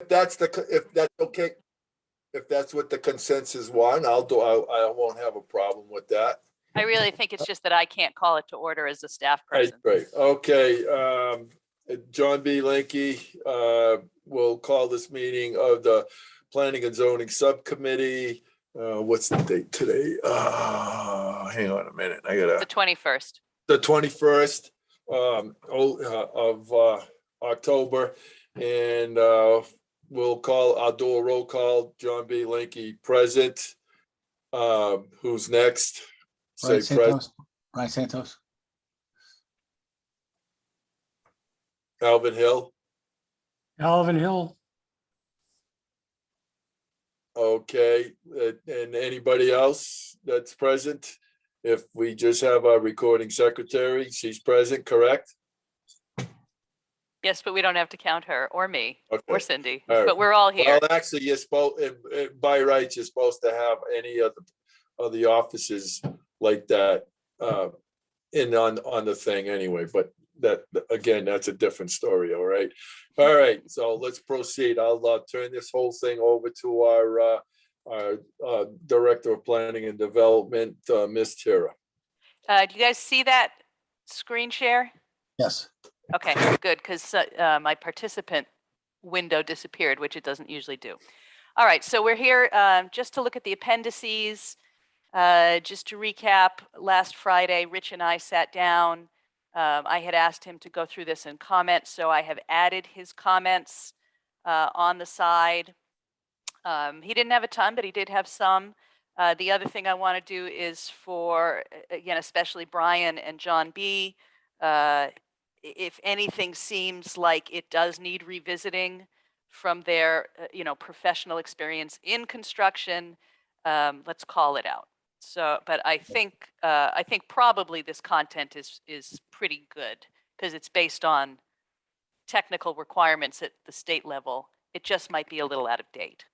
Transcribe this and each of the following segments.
that's if that's okay, if that's what the consensus want, I won't have a problem with that. I really think it's just that I can't call it to order as a staff person. Great. Okay. John B. Linky will call this meeting of the Planning and Zoning Subcommittee. What's the date today? Hang on a minute. I gotta. The 21st. The 21st of October, and I'll do a roll call. John B. Linky present. Who's next? Brian Santos. Brian Santos. Alvin Hill. Alvin Hill. Okay, and anybody else that's present? If we just have our recording secretary, she's present, correct? Yes, but we don't have to count her or me or Cindy, right. But we're all here. Well, actually, you're supposed, by rights, you're supposed to have any of the offices like that in on the thing anyway, but that, again, that's a different story. All right. So let's proceed. I'll turn this whole thing over to our Director of Planning and Development, Ms. Tira. Do you guys see that screen share? Yes. Okay, good, because my participant window disappeared, which it doesn't usually do. All right, so we're here just to look at the appendices. Just to recap, last Friday, Rich and I sat down. I had asked him to go through this and comment, so I have added his comments on the side. He didn't have a ton, but he did have some. The other thing I want to do is for, again, especially Brian and John B., if anything seems like it does need revisiting from their, professional experience in construction, let's call it out. So, but I think probably this content is pretty good because it's based on technical requirements at the state level. It just might be a little out of date.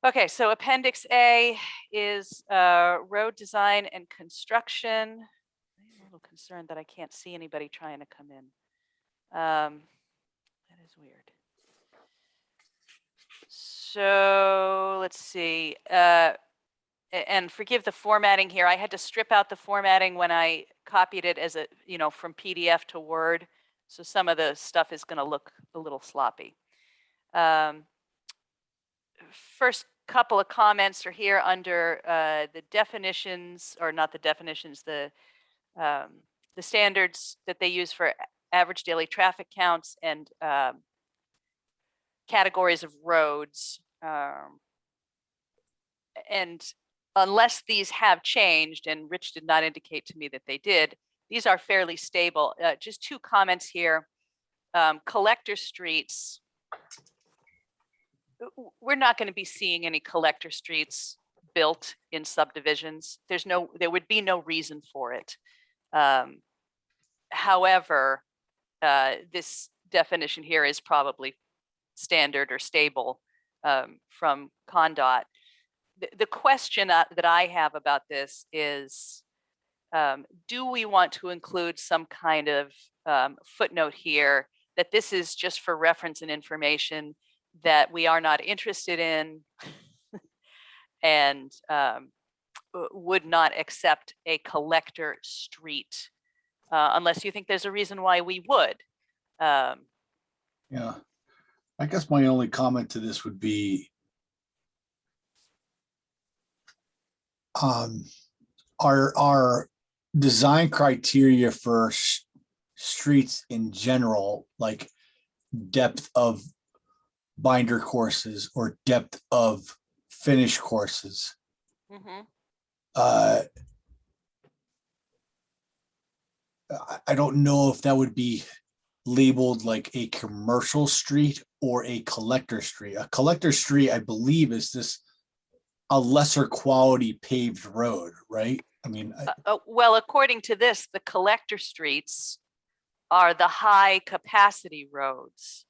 Okay, so Appendix A is road design and construction. I'm a little concerned that I can't see anybody trying to come in. That is weird. So let's see. And forgive the formatting here. I had to strip out the formatting when I copied it as from PDF to Word. So some of the stuff is going to look a little sloppy. First couple of comments are here under the definitions, or not the definitions, the standards that they use for average daily traffic counts and categories of roads. And unless these have changed, and Rich did not indicate to me that they did, these are fairly stable. Just two comments here. Collector streets. We're not going to be seeing any collector streets built in subdivisions. There would be no reason for it. However, this definition here is probably standard or stable from CONDOT. The question that I have about this is, do we want to include some kind of footnote here that this is just for reference and information, that we are not interested in and would not accept a collector street unless you think there's a reason why we would. Yeah, I guess my only comment to this would be our design criteria for streets in general, like depth of binder courses or depth of finish courses. Mm-hmm. I don't know if that would be labeled like a commercial street or a collector street. A collector street, I believe, is this a lesser quality paved road, right? I mean, well, according to this, the collector streets are the high capacity roads.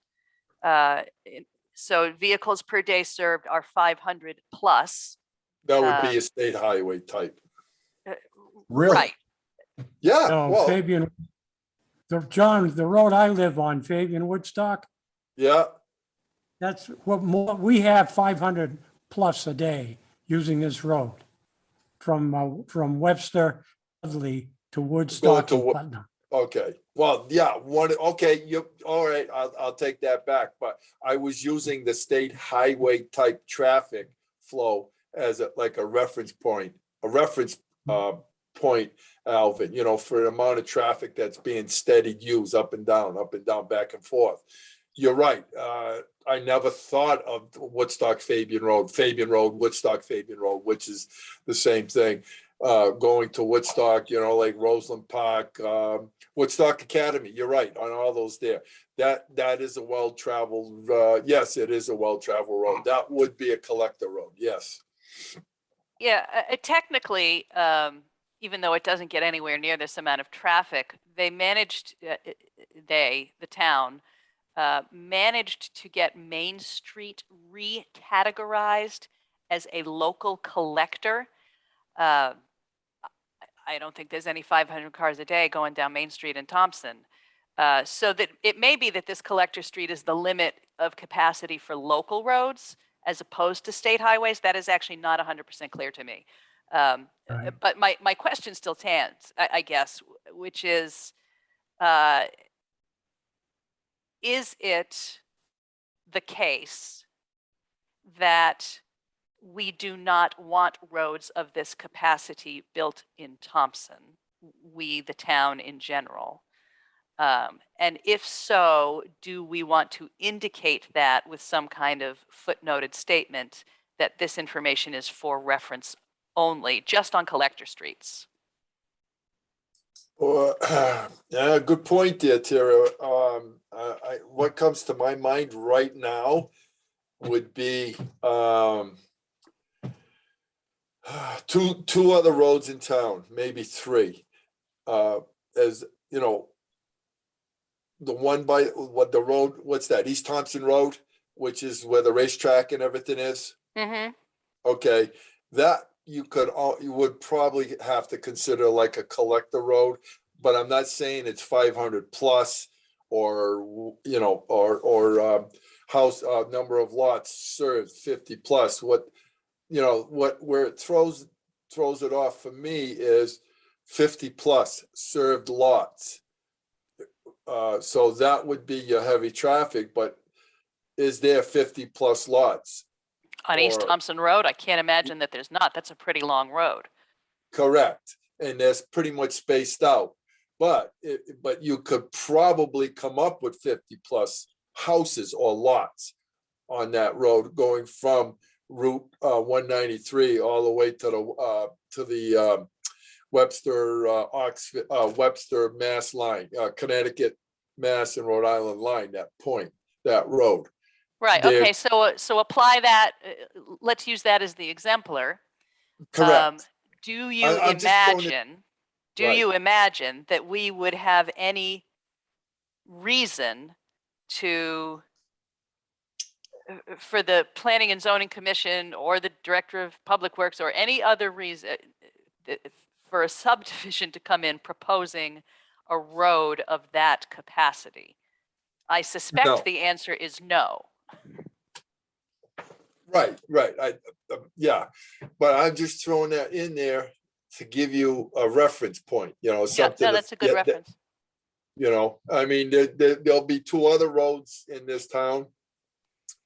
So vehicles per day served are 500 plus. That would be a state highway type. really? Right. Yeah. No, Well, John, the road I live on, Fabian Woodstock, yeah. That's what more, we have 500 plus a day using this road from Webster, Dudley to Woodstock and Wo- Putnam. Okay, well, yeah, okay, all right, I'll take that back, but I was using the state highway type traffic flow as like a reference point, point, Alvin, for the amount of traffic that's being steady used up and down, back and forth. You're right. I never thought of Woodstock Fabian Road, Woodstock Fabian Road, which is the same thing. Going to Woodstock, like Roseland Park, Woodstock Academy. You're right on all those there. That is a well-traveled. Yes, it is a well-traveled road. That would be a collector road. Yes. Yeah, technically, even though it doesn't get anywhere near this amount of traffic, they managed, the town, managed to get Main Street recategorized as a local collector. I don't think there's any 500 cars a day going down Main Street in Thompson. So that it may be that this collector street is the limit of capacity for local roads as opposed to state highways. That is actually not 100% clear to me. Right. But my question still stands, I guess, which is it the case that we do not want roads of this capacity built in Thompson, we, the town in general? And if so, do we want to indicate that with some kind of footnoted statement that this information is for reference only, just on collector streets? Well, yeah, good point there, Tara. What comes to my mind right now would be two other roads in town, maybe three. As you know, the one by the road, what's that? East Thompson Road, which is where the racetrack and everything is. Mm-hmm. Okay, that you would probably have to consider like a collector road, but I'm not saying it's 500 plus or house number of lots served 50 plus. Where it throws it off for me is 50 plus served lots. So that would be your heavy traffic, but is there 50 plus lots? On East Or- Thompson Road, I can't imagine that there's not. That's a pretty long road. Correct. And that's pretty much spaced out. But you could probably come up with 50 plus houses or lots on that road going from Route 193 all the way to the Webster Mass line, Connecticut, Mass and Rhode Island line, that road. Right. There- Okay. So apply that. Let's use that as the exemplar. Correct. Do you I'm just throwing it- imagine? Do Right. you imagine that we would have any reason to, for the Planning and Zoning Commission or the Director of Public Works or any other reason for a subdivision to come in proposing a road of that capacity? I suspect No. the answer is no. Right. Yeah, but I'm just throwing that in there to give you a reference point, Yeah, something. no, that's a good reference. I mean, there'll be two other roads in this town.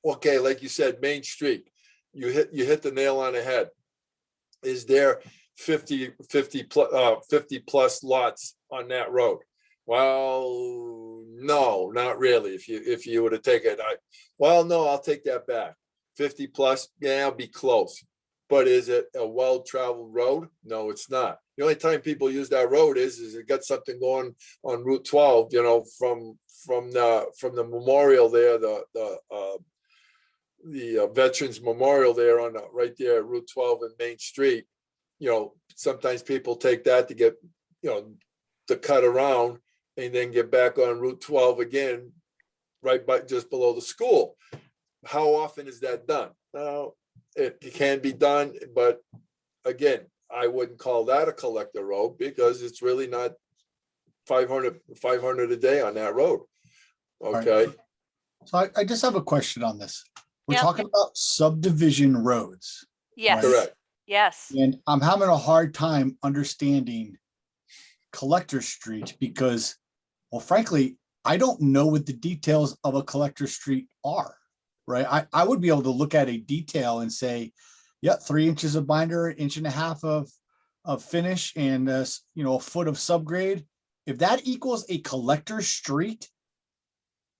Okay, like you said, Main Street, you hit the nail on the head. Is there 50 plus lots on that road? Well, no, not really. If you were to take it, no, I'll take that back. 50 plus, yeah, I'll be close. But is it a well-traveled road? No, it's not. The only time people use that road is it got something going on Route 12, from the memorial there, the Veterans Memorial there right there at Route 12 and Main Street. Sometimes people take that to get, to cut around and then get back on Route 12 again, right by just below the school. How often is that done? It can be done, but again, I wouldn't call that a collector road because it's really not 500 a day on that road. Okay. So I just have a question on this. We're Yep. talking about subdivision roads, Yes. Correct. Yes. and I'm having a hard time understanding collector street because, well, frankly, I don't know what the details of a collector street are, right? I would be able to look at a detail and say, yeah, 3 inches of binder, 1.5 inches of finish, and you know, a foot of subgrade. If that equals a collector street,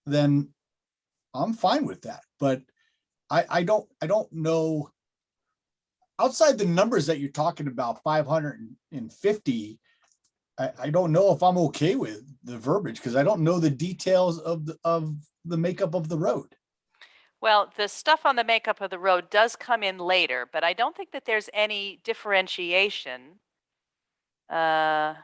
then I'm fine with that. But I don't know. Outside the numbers that you're talking about, 550, I don't know if I'm okay with the verbiage because I don't know the details of the makeup of the road. Well, the stuff on the makeup of the road does come in later, but I don't think that there's any differentiation. And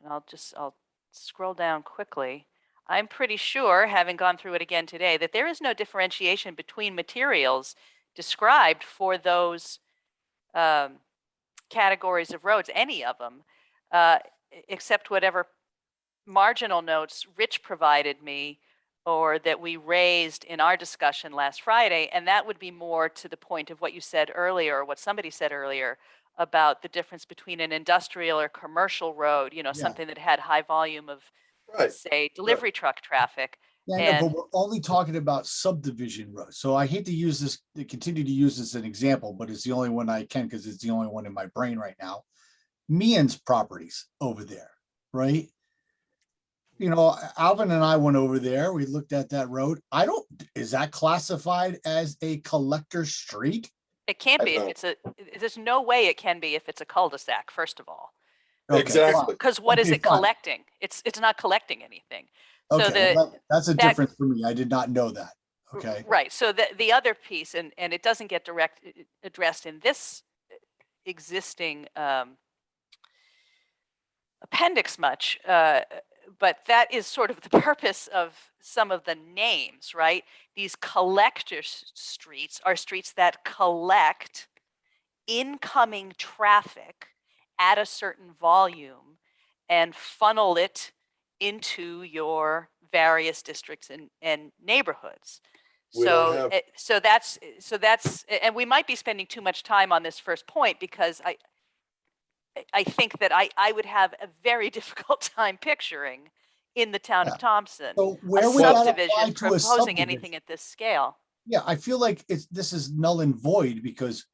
I'll scroll down quickly. I'm pretty sure, having gone through it again today, that there is no differentiation between materials described for those categories of roads, any of them, except whatever marginal notes Rich provided me or that we raised in our discussion last Friday. And that would be more to the point of what you said earlier, or what somebody said earlier about the difference between an industrial or commercial road, you know, Yeah. something that had high volume of, Right. say, delivery truck traffic. Yeah, I know, And but we're only talking about subdivision roads. So I hate to use this, to continue to use this as an example, but it's the only one I can because it's the only one in my brain right now. Meehan's properties over there, right? You know, Alvin and I went over there. We looked at that road. Is that classified as a collector street? it can't be if know. it's there's no way it can be if it's a cul-de-sac, first of all. Okay, Exactly. Because what is Okay, it fine. collecting? It's not collecting anything. So Okay, well, that's a that- difference for me. I did not know that. Okay. Right. So the other piece, and it doesn't get addressed in this existing appendix much, but that is sort of the purpose of some of the names, right? These collector streets are streets that collect incoming traffic at a certain volume and funnel it into your various districts and neighborhoods. We don't So, have- so that's, and we might be spending too much time on this first point because I think that I would have a very difficult time picturing in the town Yeah. of Thompson So a where would that apply subdivision to a proposing subdivision? anything at this scale. Yeah, I feel like this is null and void because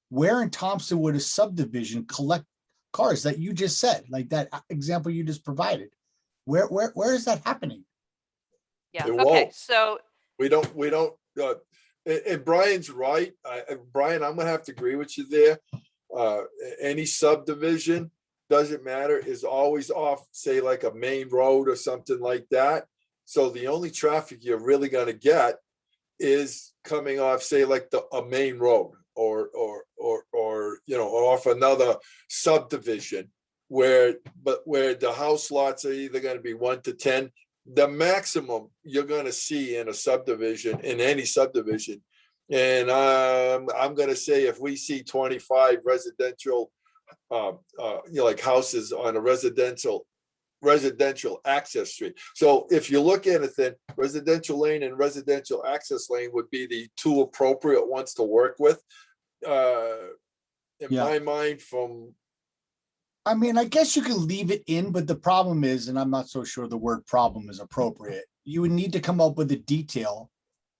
where in Thompson would a subdivision collect cars that you just said, like that example you just provided? Where is that happening? Yeah. It Okay. won't. So We don't, and Brian's right. Brian, I'm gonna have to agree with you there. Any subdivision, doesn't matter, is always off, say like a main road or something like that. So the only traffic you're really gonna get is coming off, say like a main road or, you know, or off another subdivision where the house lots are either gonna be 1 to 10. The maximum you're gonna see in a subdivision, in any subdivision. And I'm gonna say if we see 25 residential, you know, like houses on a residential access street. So if you look at it, then residential lane and residential access lane would be the two appropriate ones to work with. In Yeah. my mind, from I mean, I guess you can leave it in, but the problem is, and I'm not so sure the word problem is appropriate. You would need to come up with a detail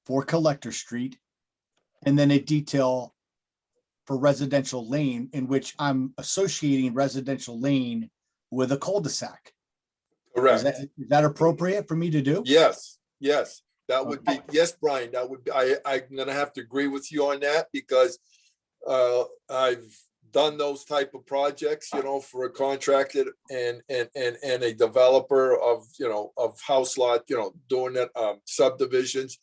for collector street and then a detail for residential lane in which I'm associating residential lane with a cul-de-sac. correct. Is that appropriate for me to do? Yes, that would be, Okay. yes, Brian, that would be, I'm gonna have to agree with you on that because I've done those type of projects, you know, for a contractor and a developer of, you know, of house lot, you know, doing that subdivisions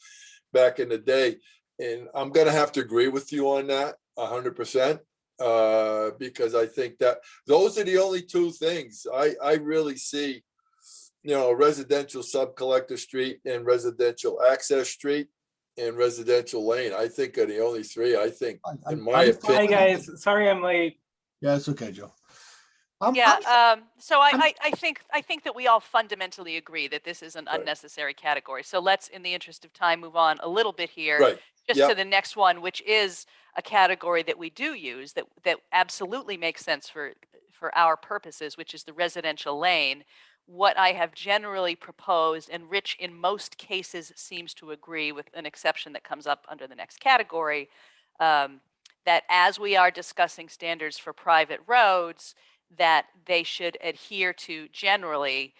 back in the day. And I'm gonna have to agree with you on that 100%, because I think that those are the only two things I really see, you know, residential sub-collector street and residential access street and residential lane. I think are the only three, I think, in my I'm opinion. Hi, guys. Sorry I'm late. Yeah, it's okay, Joe. Yeah, so I'm- I think that we all fundamentally agree that this is an Right. unnecessary category. So let's, in the interest of time, move on a little bit here, Right, just yeah. to the next one, which is a category that we do use that absolutely makes sense for our purposes, which is the residential lane. What I have generally proposed, and Rich in most cases seems to agree, with an exception that comes up under the next category, that as we are discussing standards for private roads, that they should adhere to generally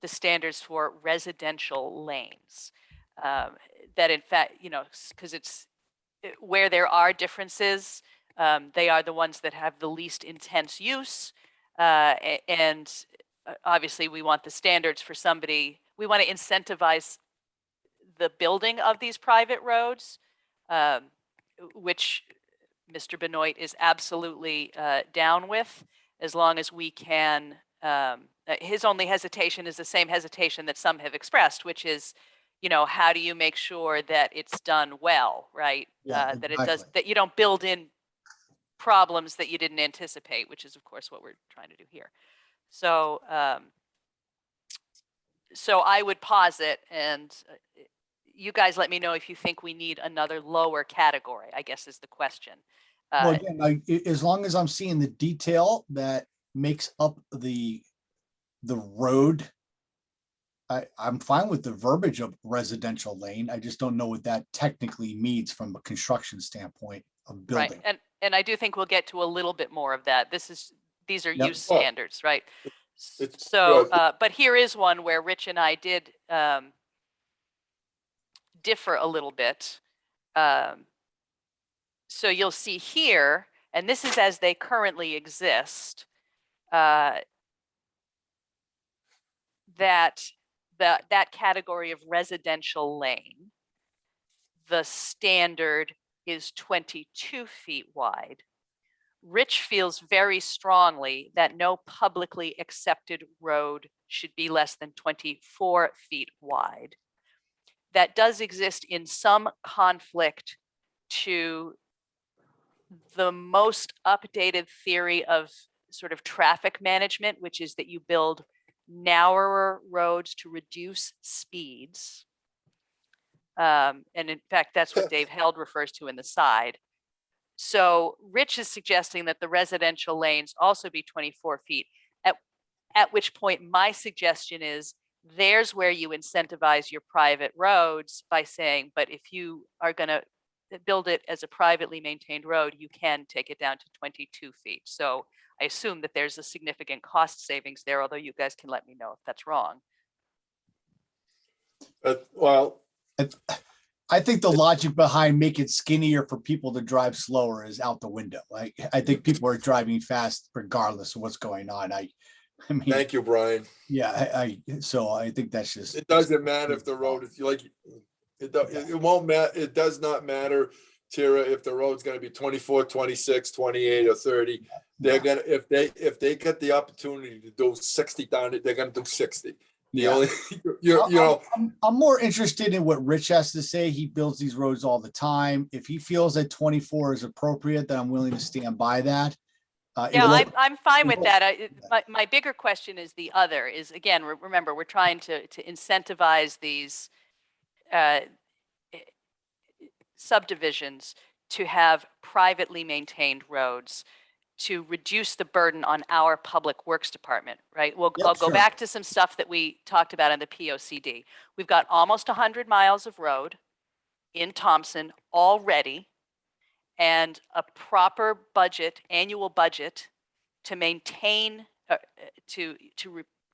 the standards for residential lanes. That in fact, because it's where there are differences, they are the ones that have the least intense use. And obviously we want the standards for somebody, we want to incentivize the building of these private roads, which Mr. Benoit is absolutely down with, as long as we can. His only hesitation is the same hesitation that some have expressed, which is, how do you make sure that it's done well, right? Yeah, That it does, exactly. that you don't build in problems that you didn't anticipate, which is of course what we're trying to do here. So, so I would posit, and you guys let me know if you think we need another lower category, I guess is the question. Well, again, as long as I'm seeing the detail that makes up the road, I'm fine with the verbiage of residential lane. I just don't know what that technically means from a construction standpoint of building. Right, and I do think we'll get to a little bit more of that. These are Yep. use standards, right? It's- So, yeah. but here is one where Rich and I did differ a little bit. So you'll see here, and this is as they currently exist, that category of residential lane, the standard is 22 feet wide. Rich feels very strongly that no publicly accepted road should be less than 24 feet wide. That does exist in some conflict to the most updated theory of sort of traffic management, which is that you build narrower roads to reduce speeds. And in fact, that's what Dave Held refers to in the side. So Rich is suggesting that the residential lanes also be 24 feet, at which point my suggestion is there's where you incentivize your private roads by saying, but if you are going to build it as a privately maintained road, you can take it down to 22 feet. So I assume that there's a significant cost savings there, although you guys can let me know if that's wrong. Well, I think the logic behind making it skinnier for people to drive slower is out the window. I think people are driving fast regardless of what's going on. I mean, thank you, Brian. yeah, so I think that's just. It doesn't matter if the road, if you like, it won't matter. It does not matter, Tara, if the road's gonna be 24, 26, 28, or 30. They're gonna, if they get the opportunity to do 60 down it, they're gonna do 60. The Yeah. only, you know, I'm more interested in what Rich has to say. He builds these roads all the time. If he feels that 24 is appropriate, then I'm willing to stand by that. Yeah, I'm fine with that. My bigger question is the other is, again, remember, we're trying to incentivize these subdivisions to have privately maintained roads to reduce the burden on our public works department, right? Well, Yep, I'll go sure. back to some stuff that we talked about in the POCD. We've got almost 100 miles of road in Thompson already, and a proper budget, annual budget, to maintain,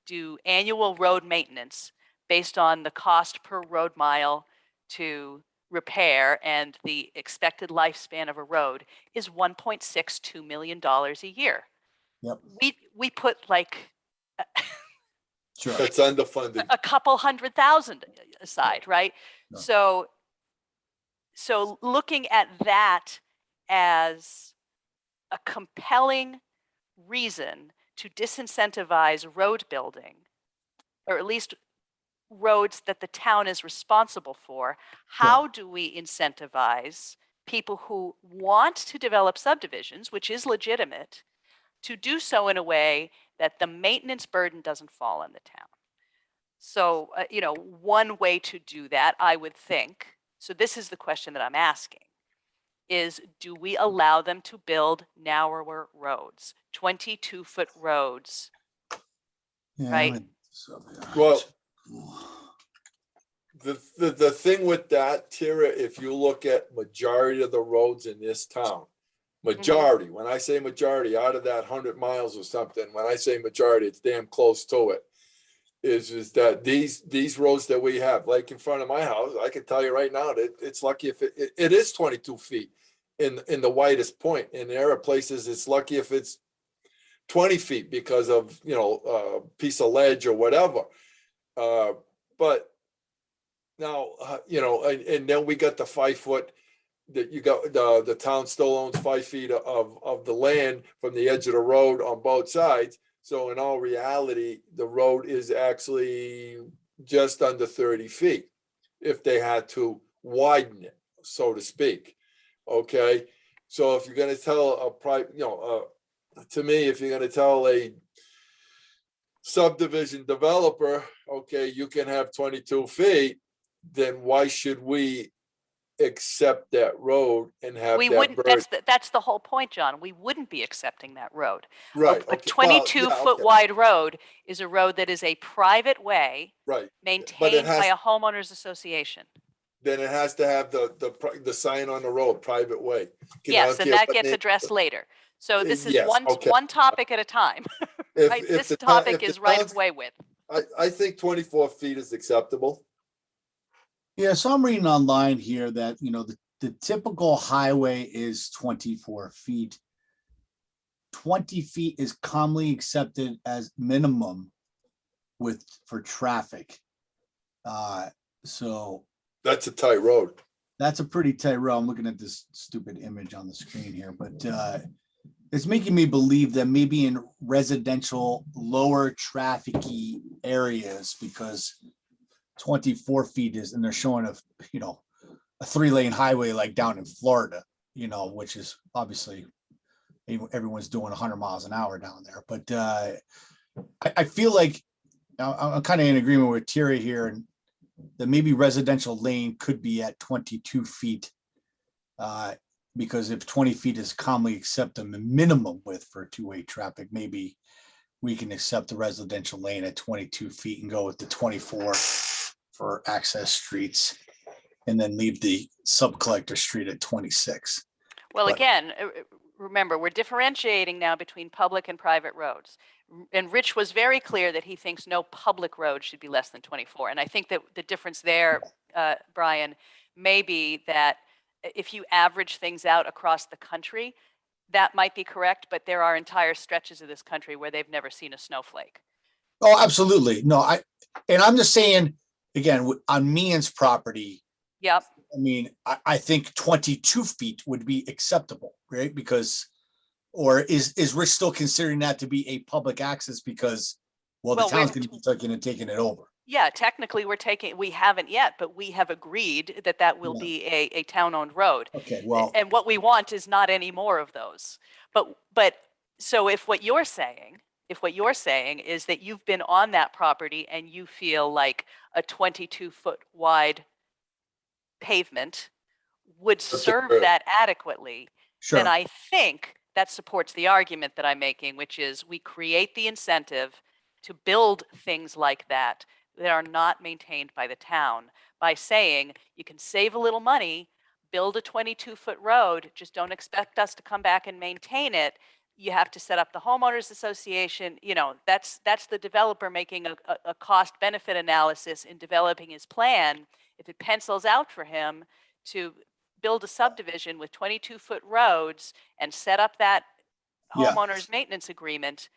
do annual road maintenance based on the cost per road mile to repair and the expected lifespan of a road is $1.62 million a year. Yep. We put like Sure. that's underfunded. a couple $100,000 aside, right? No. So looking at that as a compelling reason to disincentivize road building, or at least roads that the town is responsible for, how do we incentivize people who want to develop subdivisions, which is legitimate, to do so in a way that the maintenance burden doesn't fall on the town. So, one way to do that, I would think, so this is the question that I'm asking, is do we allow them to build narrower roads, 22-foot roads? Yeah, Right. Well, the thing with that, Tira, if you look at majority of the roads in this town, majority, when I say majority, out of that 100 miles or something, when I say majority, it's damn close to it, is that these roads that we have, like in front of my house, I can tell you right now that it's lucky if it is 22 feet in the widest point. And there are places it's lucky if it's 20 feet because of, a piece of ledge or whatever. But now, and then we got the 5 foot that you got, the town still owns 5 feet of the land from the edge of the road on both sides. So in all reality, the road is actually just under 30 feet if they had to widen it, so to speak. Okay. So if you're going to tell a private, to me, if you're going to tell a subdivision developer, okay, you can have 22 feet, then why should we accept that road and have We that wouldn't, bird? that's the whole point, John. We wouldn't be accepting that road. Right. A Okay. Well, 22-foot okay. wide road is a road that is a private way Right. maintained by a homeowners association. Then it has to have the sign on the road, private way. Yes, and that gets addressed later. So this is Yes, okay. one topic at a time, right? If This topic is right of town's- way width. I think 24 feet is acceptable. Yeah, so I'm reading online here that, the typical highway is 24 feet. 20 feet is commonly accepted as minimum for traffic. So That's a tight road. that's a pretty tight road. I'm looking at this stupid image on the screen here, but it's making me believe that maybe in residential, lower trafficy areas, because 24 feet is, and they're showing a 3-lane highway like down in Florida, which is obviously everyone's doing 100 miles an hour down there. But I feel like I'm kind of in agreement with Terry here, and that maybe residential lane could be at 22 feet. Because if 20 feet is commonly accepted the minimum width for two-way traffic, maybe we can accept the residential lane at 22 feet and go with the 24 for access streets, and then leave the sub-collector street at 26. Well, But- again, remember, we're differentiating now between public and private roads. And Rich was very clear that he thinks no public road should be less than 24. And I think that the difference there, Brian, may be that if you average things out across the country, that might be correct, but there are entire stretches of this country where they've never seen a snowflake. Oh, absolutely. No, I'm just saying, again, on Meehan's property, Yep. I mean, I think 22 feet would be acceptable, right? Because, or is Rich still considering that to be a public access because, the Well, town's going to be taking it over? Yeah, technically we haven't yet, but we have agreed that will Yeah. be a town-owned road. Okay, well, And what we want is not any more of those. But so if what you're saying is that you've been on that property and you feel like a 22-foot wide pavement would serve fair. that adequately, sure. then I think that supports the argument that I'm making, which is we create the incentive to build things like that are not maintained by the town by saying you can save a little money, build a 22-foot road, just don't expect us to come back and maintain it. You have to set up the homeowners association. That's the developer making a cost benefit analysis in developing his plan. If it pencils out for him to build a subdivision with 22-foot roads and set up that Yeah. homeowners maintenance agreement,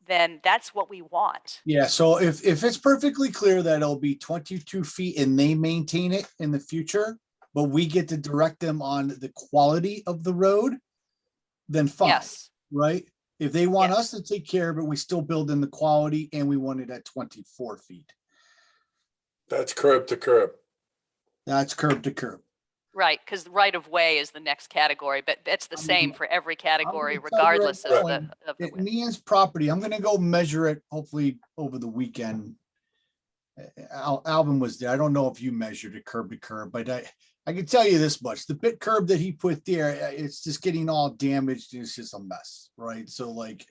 then that's what we want. Yeah, so if it's perfectly clear that it'll be 22 feet and they maintain it in the future, but we get to direct them on the quality of the road, then fine, Yes. right? If they want Yes. us to take care of it, we still build in the quality and we want it at 24 feet. That's curb to curb. That's curb to curb. Right, because right of way is the next category, but it's the I same mean, for every I'm category gonna tell you right regardless now, of the, and of the it width. means property. I'm gonna go measure it hopefully over the weekend. Alvin was there. I don't know if you measured it curb to curb, but I can tell you this much. The bit curb that he put there, it's just getting all damaged. It's just a mess, right? So like,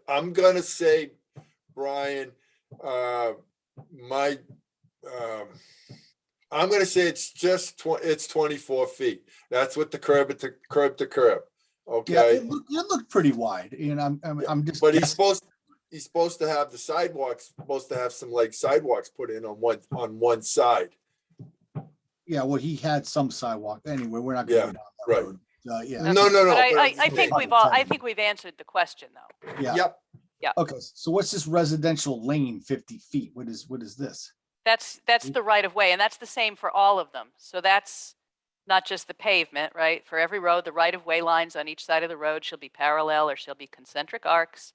I'm gonna say, Brian, my, I'm gonna say it's just it's 24 feet. That's what the curb to curb to curb. yeah, Okay, it looked pretty wide, and I'm just but guessing. he's supposed to have the sidewalks, supposed to have some like sidewalks put in on one side. Yeah, well, he had some sidewalk. Anyway, we're not Yeah, gonna go down that right. road. Yeah. Okay, No, But but I think I think we've answered the question though. Yeah. Yep. Okay, so what's this residential lane 50 feet? What is this? That's the right of way, and that's the same for all of them. So that's not just the pavement, right? For every road, the right of way lines on each side of the road shall be parallel or shall be concentric arcs,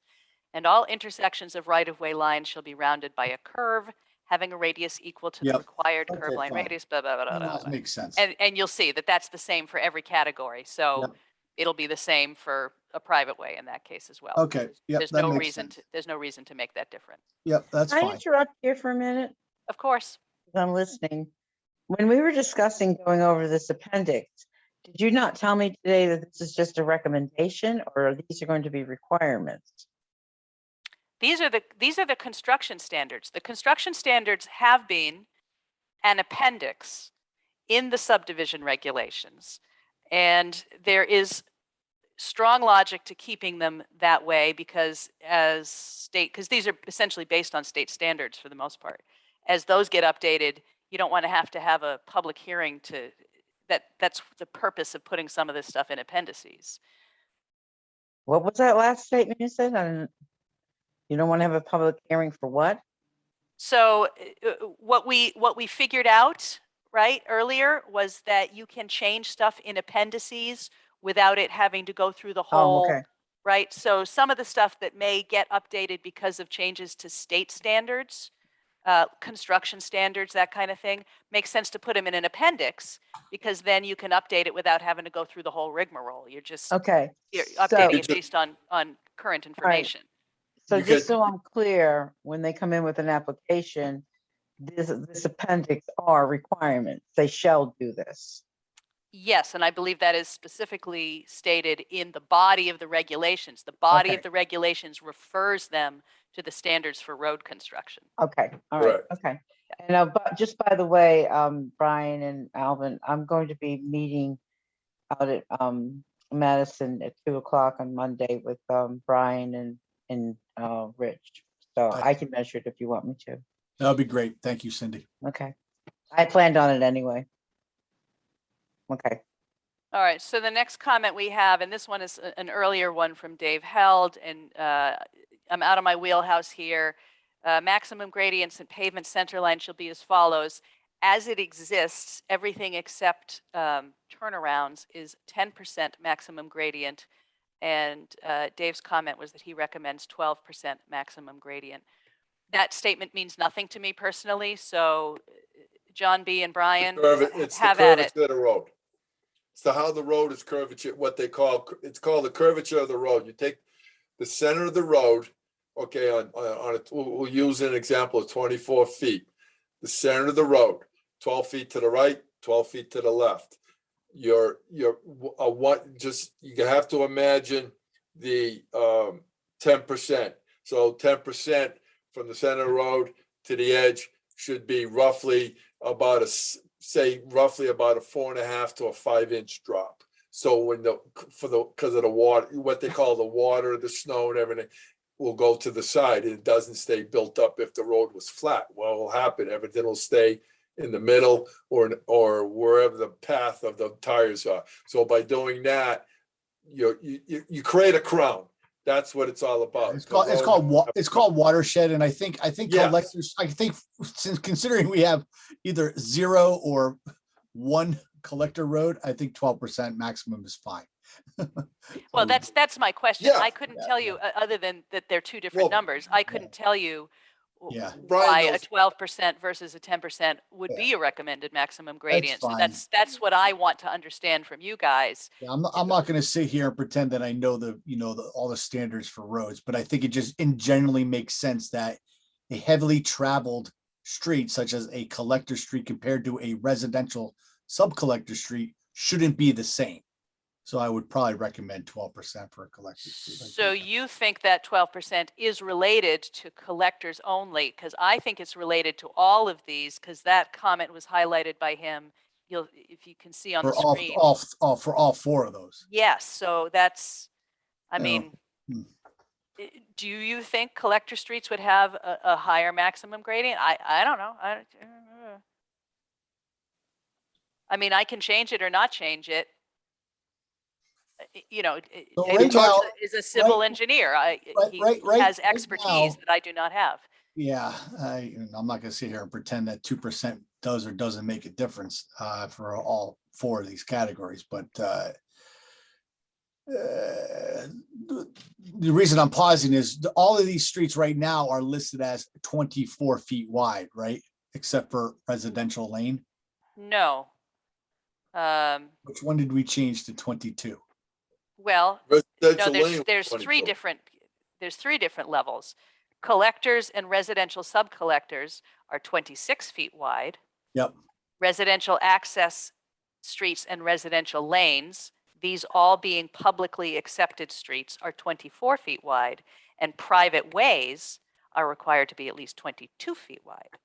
and all intersections of right of way lines shall be rounded by a curve having a radius equal to the Yep. required curve Okay, line fine. radius, blah, blah, blah, blah, That blah. makes sense. And you'll see that that's the same for every category. So Yep. it'll be the same for a private way in that case as well. Okay, yep, There's that no makes reason sense. there's no reason to make that different. Yep, that's Can I fine. interrupt here for a minute? Of course. I'm listening. When we were discussing going over this appendix, did you not tell me today that this is just a recommendation or these are going to be requirements? These are the construction standards. The construction standards have been an appendix in the subdivision regulations. And there is strong logic to keeping them that way because because these are essentially based on state standards for the most part. As those get updated, you don't want to have a public hearing that's the purpose of putting some of this stuff in appendices. What was that last statement you said? You don't want to have a public hearing for what? So what we figured out right earlier was that you can change stuff in appendices without it having to go through the whole, okay. right? So some of the stuff that may get updated because of changes to state standards, construction standards, that kind of thing, makes sense to put them in an appendix because then you can update it without having to go through the whole rigmarole. You're just Okay. you're So- updating it based on current information. So You just could- so I'm clear, when they come in with an application, this appendix are requirements. They shall do this. Yes, and I believe that is specifically stated in the body of the regulations. The body Okay. of the regulations refers them to the standards for road construction. Okay, all right, Correct. okay. And but just by the way, Brian and Alvin, I'm going to be meeting out at Madison at 2:00 on Monday with Brian and Rich. So I can measure it if you want me to. That'll be great. Thank you, Cindy. Okay. I planned on it anyway. Okay. All right, so the next comment we have, and this one is an earlier one from Dave Held, and I'm out of my wheelhouse here. Maximum gradients and pavement centerline shall be as follows. As it exists, everything except turnarounds is 10% maximum gradient. And Dave's comment was that he recommends 12% maximum gradient. That statement means nothing to me personally, so John B. and Brian, It's the have at it. curvature of the road. So how the road is curvature, what they call, it's called the curvature of the road. You take the center of the road, okay, we'll use an example of 24 feet. The center of the road, 12 feet to the right, 12 feet to the left. You have to imagine the 10%. So 10% from the center of the road to the edge should be roughly about roughly about a 4.5 to a 5-inch drop. So because of the water, what they call the water, the snow and everything will go to the side. It doesn't stay built up if the road was flat. What will happen? Everything will stay in the middle or wherever the path of the tires are. So by doing that, you create a crown. That's what it's all about. It's called watershed, and I think Yes. collectors. I think since considering we have either 0 or 1 collector road, I think 12% maximum is fine. Well, that's my question. Yeah. I couldn't tell you, other than that they're two different Well, numbers, I couldn't tell you Yeah. Brian why a knows. 12% versus a 10% would Yeah. be a recommended maximum gradient. So fine. that's what I want to understand from you guys. Yeah, I'm not going to sit here and pretend that I know all the standards for roads, but I think it just generally makes sense that a heavily traveled street such as a collector street compared to a residential sub-collector street shouldn't be the same. So I would probably recommend 12% for a collector street. So you think that 12% is related to collectors only? Because I think it's related to all of these, because that comment was highlighted by him. If you can see on the for screen. for all four of those. Yes, so that's, I Oh, mean, hmm. do you think collector streets would have a higher maximum gradient? I don't know. I mean, I can change it or not change it. You know, So David right Cox now- is a civil right- engineer. He right has now- expertise that I do not have. Yeah, I'm not going to sit here and pretend that 2% does or doesn't make a difference for all four of these categories, but the reason I'm pausing is all of these streets right now are listed as 24 feet wide, right? Except for residential lane. No. Which one did we change to 22? Well, no, Residential lane there's was three 22. different levels. Collectors and residential sub-collectors are 26 feet wide. Yep. Residential access streets and residential lanes, these all being publicly accepted streets, are 24 feet wide, and private ways are required to be at least 22 feet wide.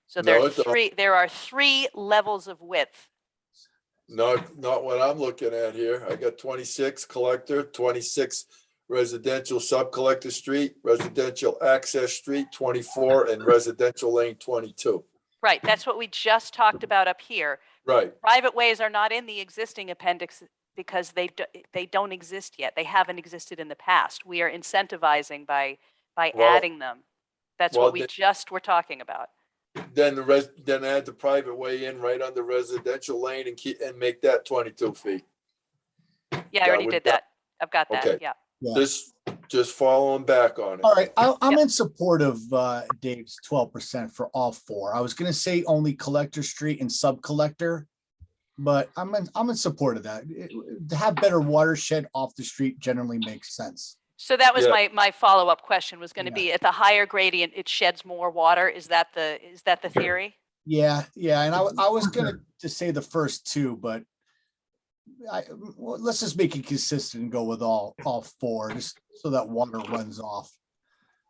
So No, it don't. there are three levels of width. Not what I'm looking at here. I got 26 collector, 26 residential sub-collector street, residential access street, 24, and residential lane, 22. Right, that's what we just talked about up here. Right. Private ways are not in the existing appendix because they don't exist yet. They haven't existed in the past. We are incentivizing by Well- adding them. That's well, what we then- just were talking about. Then then add the private way in right on the residential lane and make that 22 feet. Yeah, I That already would- did that. I've got that, Okay. yeah. Yeah. Just following back on it. All right, I'm Yep. in support of Dave's 12% for all four. I was going to say only collector street and sub-collector, but I'm in support of that. To have better watershed off the street generally makes sense. So that was Yeah. my follow-up question was going to Yeah. be, at the higher gradient, it sheds more water. Is that the theory? Yeah, and I was gonna just say the first two, but let's just make it consistent and go with all four, just so that water runs off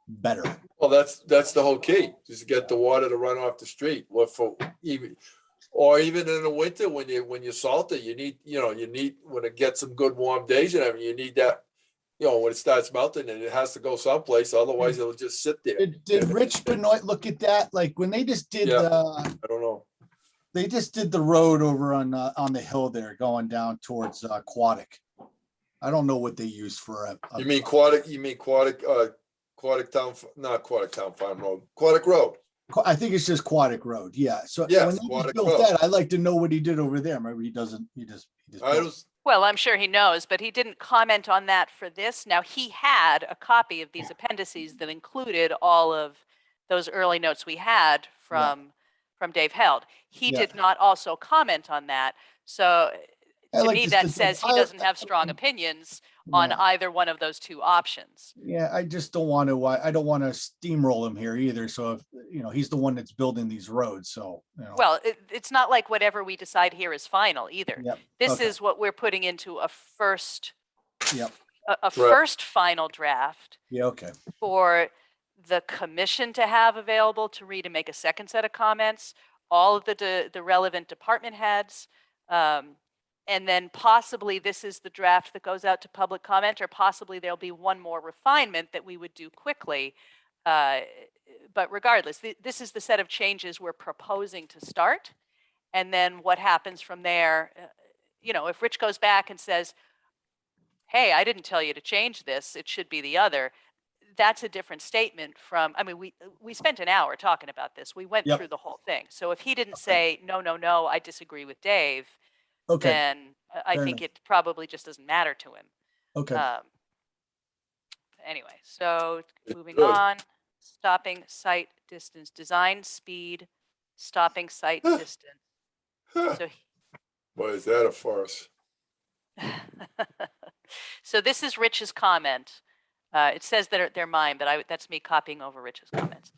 better. Well, that's the whole key, just get the water to run off the street. What for even in the winter when you salt it, you need when it gets some good warm days and everything, you need that, when it starts melting and it has to go someplace, otherwise it'll just sit there. Did Rich Benoit look at that? Like when they just did Yeah. I don't know. they just did the road over on the hill there going down towards Aquatic. I don't know what they used for You mean Aquatic Town, not Aquatic Town Farm Road, Aquatic Road. I think it's just Aquatic Road. Yeah. So Yes, when he Aquatic built Road. that, I'd like to know what he did over there. Maybe he doesn't. He just I built- was, Well, I'm sure he knows, but he didn't comment on that for this. Now, he had a copy of these appendices that included all of those early notes we had from Dave Held. He Yeah. did not also comment on that. So I to like me, to that sit- says he I- doesn't have strong opinions on Yeah. either one of those two options. Yeah, I just don't want to. I don't want to steamroll him here either. So if he's the one that's building these roads, so Well, it's not like whatever we decide here is final either. Yep. This Okay. is what we're putting into a first, Yep. a first final draft Yeah. Okay. for the commission to have available to read and make a second set of comments, all of the relevant department heads. And then possibly this is the draft that goes out to public comment, or possibly there'll be one more refinement that we would do quickly. But regardless, this is the set of changes we're proposing to start. And then what happens from there, if Rich goes back and says, hey, I didn't tell you to change this, it should be the other. That's a different statement from, I mean, we spent an hour talking about this. We went Yep. through the whole thing. So if he didn't say, no, I disagree with Dave, Okay. then I Fair think enough. it probably just doesn't matter to him. Okay. Anyway, so moving Good. on. stopping sight distance, design speed, stopping sight distance. So Boy, is that a farce? so this is Rich's comment. It says that they're mine, but that's me copying over Rich's comments.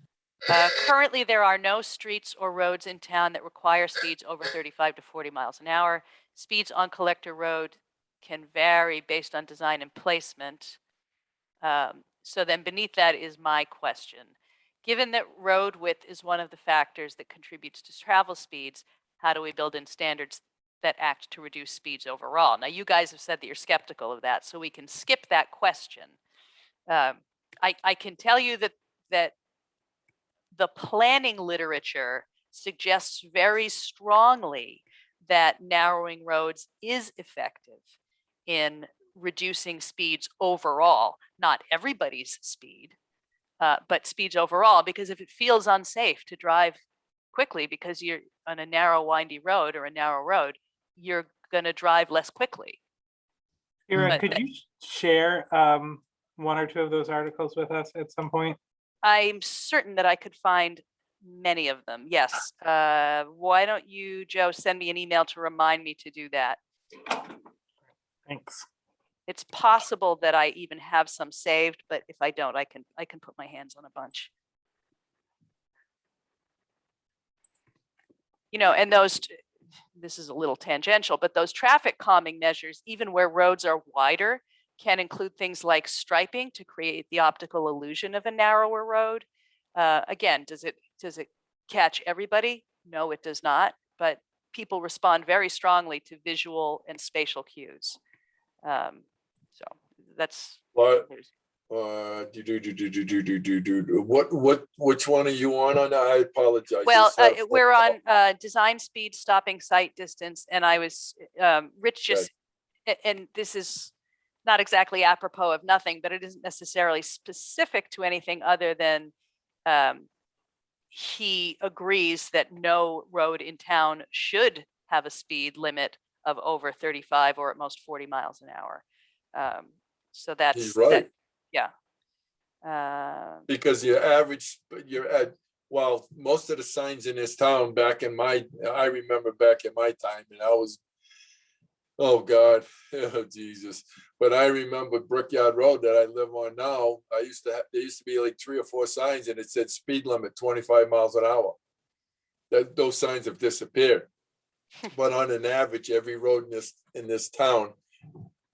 Currently, there are no streets or roads in town that require speeds over 35 to 40 miles an hour. Speeds on Collector Road can vary based on design and placement. So then beneath that is my question. Given that road width is one of the factors that contributes to travel speeds, how do we build in standards that act to reduce speeds overall? Now, you guys have said that you're skeptical of that, so we can skip that question. I can tell you that the planning literature suggests very strongly that narrowing roads is effective in reducing speeds overall, not everybody's speed, but speeds overall, because if it feels unsafe to drive quickly because you're on a narrow, windy road or a narrow road, you're going to drive less quickly. Ira, But could you share one or two of those articles with us at some point? I'm certain that I could find many of them. Yes. Why don't you, Joe, send me an email to remind me to do that? Thanks. It's possible that I even have some saved, but if I don't, I can put my hands on a bunch. You know, and this is a little tangential, but those traffic calming measures, even where roads are wider, can include things like striping to create the optical illusion of a narrower road. Again, does it catch everybody? No, it does not, but people respond very strongly to visual and spatial cues. So that's What? Which one are you on? I apologize. well, Just had a we're phone on design speed, stopping sight distance, and I was Rich just, and this is not exactly apropos of nothing, but it isn't necessarily specific to anything other than he agrees that no road in town should have a speed limit of over 35 or at most 40 miles an hour. So that's He's right. yeah. Because well, most of the signs in this town I remember back in my time, and I was, oh God, oh Jesus. But I remember Brickyard Road that I live on now. There used to be like 3 or 4 signs, and it said speed limit 25 miles an hour. Those signs have disappeared. But on an average, every road in this town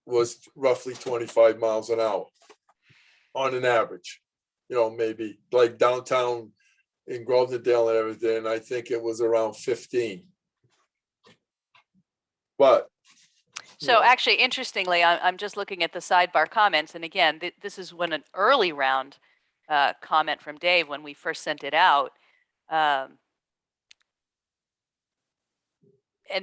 was roughly 25 miles an hour. On an average, you know, maybe like downtown in Grovedale and everything, I think it was around 15. But so actually, interestingly, I'm just looking at the sidebar comments, and again, this is when an early round comment from Dave when we first sent it out, and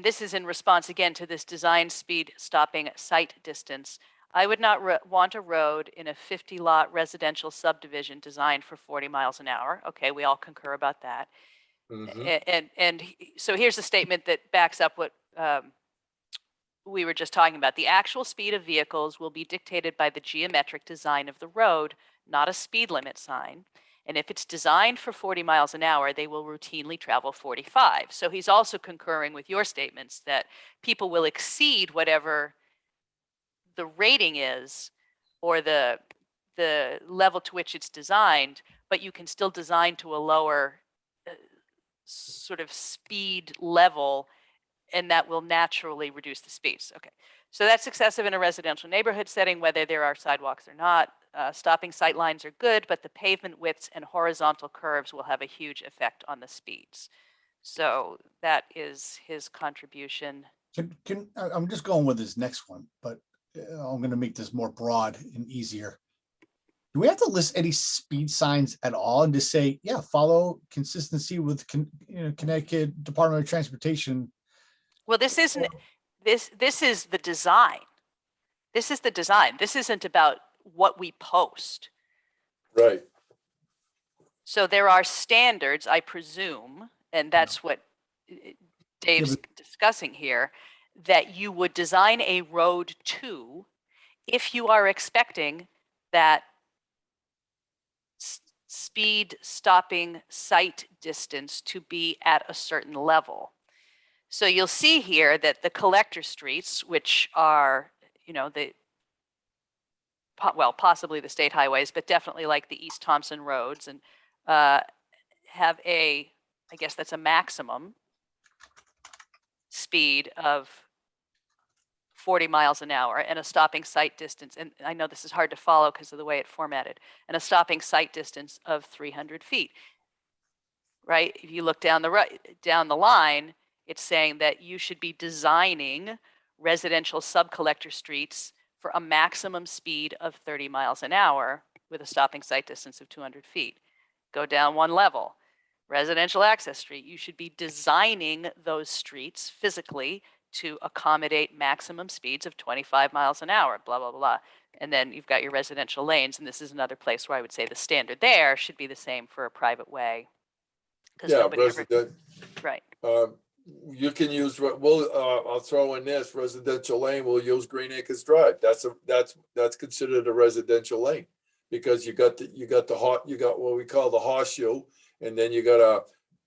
this is in response again to this design speed, stopping sight distance. I would not want a road in a 50-lot residential subdivision designed for 40 miles an hour. Okay, we all concur about that. And so here's a statement that backs up what we were just talking about. The actual speed of vehicles will be dictated by the geometric design of the road, not a speed limit sign. And if it's designed for 40 miles an hour, they will routinely travel 45. So he's also concurring with your statements that people will exceed whatever the rating is or the level to which it's designed, but you can still design to a lower sort of speed level, and that will naturally reduce the speeds. Okay, so that's excessive in a residential neighborhood setting, whether there are sidewalks or not. Stopping sight lines are good, but the pavement widths and horizontal curves will have a huge effect on the speeds. So that is his contribution. I'm just going with this next one, but I'm going to make this more broad and easier. Do we have to list any speed signs at all and just say, yeah, follow consistency with Connecticut Department of Transportation? Well, this isn't, this is the design. This is the design. This isn't about what we post. right. So there are standards, I presume, and that's what Dave's discussing here, that you would design a road to if you are expecting that speed stopping sight distance to be at a certain level. So you'll see here that the collector streets, which are, you know, well, possibly the state highways, but definitely like the East Thompson roads, and have I guess that's a maximum speed of 40 miles an hour and a stopping sight distance. And I know this is hard to follow because of the way it formatted, and a stopping sight distance of 300 feet. Right? If you look down the line, it's saying that you should be designing residential subcollector streets for a maximum speed of 30 miles an hour with a stopping sight distance of 200 feet. Go down one level. Residential access street, you should be designing those streets physically to accommodate maximum speeds of 25 miles an hour, blah, blah, blah. And then you've got your residential lanes, and this is another place where I would say the standard there should be the same for a private way. Yeah, resident, right. You can use, I'll throw in this, residential lane, we'll use Green Acres Drive. That's considered a residential lane. Because you got what we call the horseshoe, and then you got a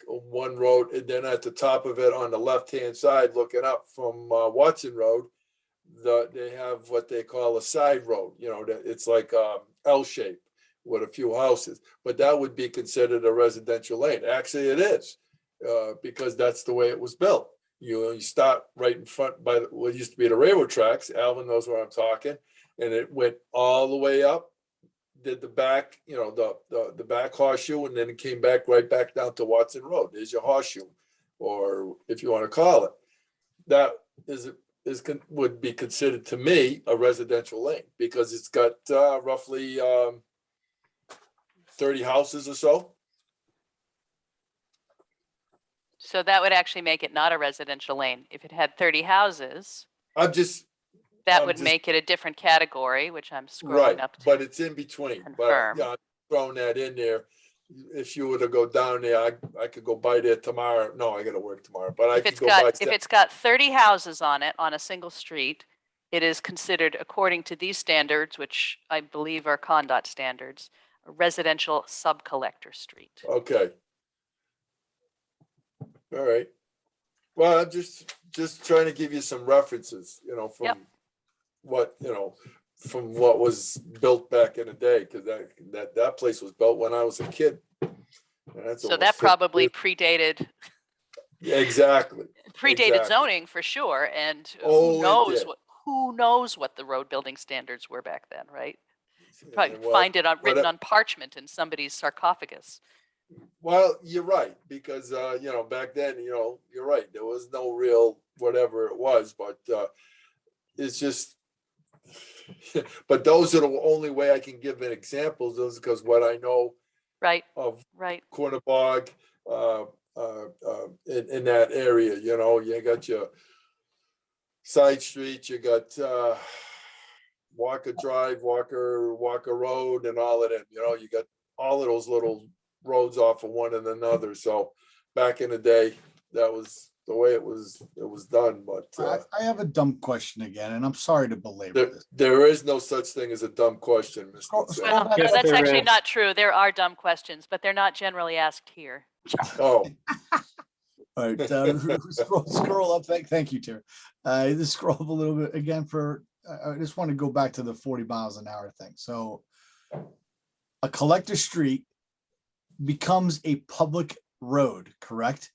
one road, and then at the top of it on the left-hand side, looking up from Watson Road, they have what they call a side road, you know, it's like L shape with a few houses, but that would be considered a residential lane. Actually, it is, because that's the way it was built. You start right in front by what used to be the railroad tracks. Alvin knows where I'm talking, and it went all the way up, did the back, you know, the back horseshoe, and then it came back right back down to Watson Road. There's your horseshoe, or if you want to call it. That would be considered to me a residential lane because it's got roughly 30 houses or so. So that would actually make it not a residential lane. If it had 30 houses, that would make it a different category, which I'm scrolling up to. But it's in between. Confirm. But yeah, I'm throwing that in there. If you were to go down there, I could go by there tomorrow. No, I got to work tomorrow. But if it's got 30 houses on it on a single street, it is considered, according to these standards, which I believe are CONDOT standards, a residential subcollector street. Okay. All right. Well, I'm just trying to give you some references, you know, from from what was built back in the day, because that place was built when I was a kid. So that probably predated. Yeah, exactly. Predated zoning for sure, and who knows what the road building standards were back then, right? Probably find it written on parchment in somebody's sarcophagus. Well, you're right, because back then, you're right. There was no real whatever it was, but it's just. But those are the only way I can give an examples. Those because what I know. Right. Of right. Corner Bog, in that area, you got your side streets, you got Walker Drive, Walker Road, and all of them. You got all of those little roads off of one and another. So back in the day, that was the way it was done. But I have a dumb question again, and I'm sorry to belabor this. There is no such thing as a dumb question, Mr. Well, Yes, that's there actually is. not true. There are dumb questions, but they're not generally asked here. Oh, All right, scroll up. Thank you, Terry. Just scroll up a little bit again for. I just want to go back to the 40 miles an hour thing. So, a collector street becomes a public road, correct?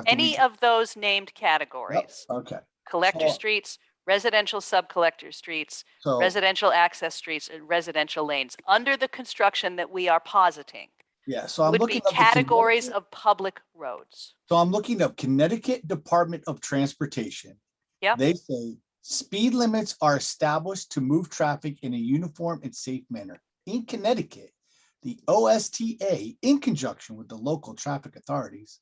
Any of those named categories. Yep. Okay. Collector streets, residential subcollector streets, So residential access streets, and residential lanes under the construction that we are positing. yeah, so I'm would looking be up the categories of public roads. So I'm looking up Connecticut Department of Transportation. Yep. They say speed limits are established to move traffic in a uniform and safe manner. In Connecticut, the OSTA, in conjunction with the local traffic authorities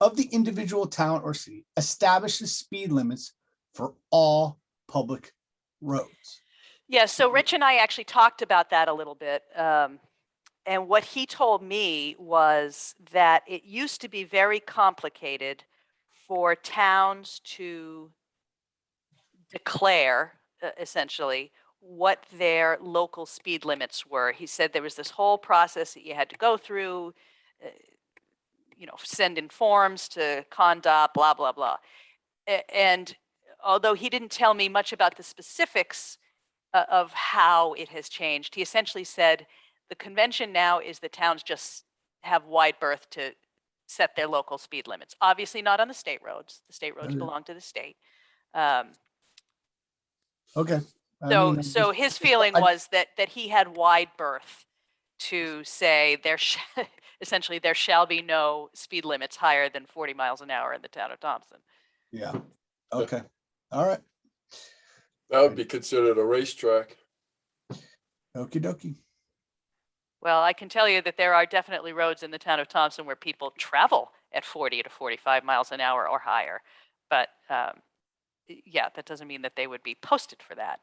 of the individual town or city, establishes speed limits for all public roads. Yeah, so Rich and I actually talked about that a little bit. And what he told me was that it used to be very complicated for towns to declare, essentially, what their local speed limits were. He said there was this whole process that you had to go through, send in forms to CONDOT, blah, blah, blah. And although he didn't tell me much about the specifics of how it has changed, he essentially said the convention now is the towns just have wide berth to set their local speed limits. Obviously not on the state roads. The state roads Okay. belong to the state. Okay. I So, mean, so his feeling was that he had wide berth to say essentially there shall be no speed limits higher than 40 miles an hour in the town of Thompson. yeah. Okay. All right. That would be considered a racetrack. Okie dokie. Well, I can tell you that there are definitely roads in the town of Thompson where people travel at 40 to 45 miles an hour or higher. But yeah, that doesn't mean that they would be posted for that.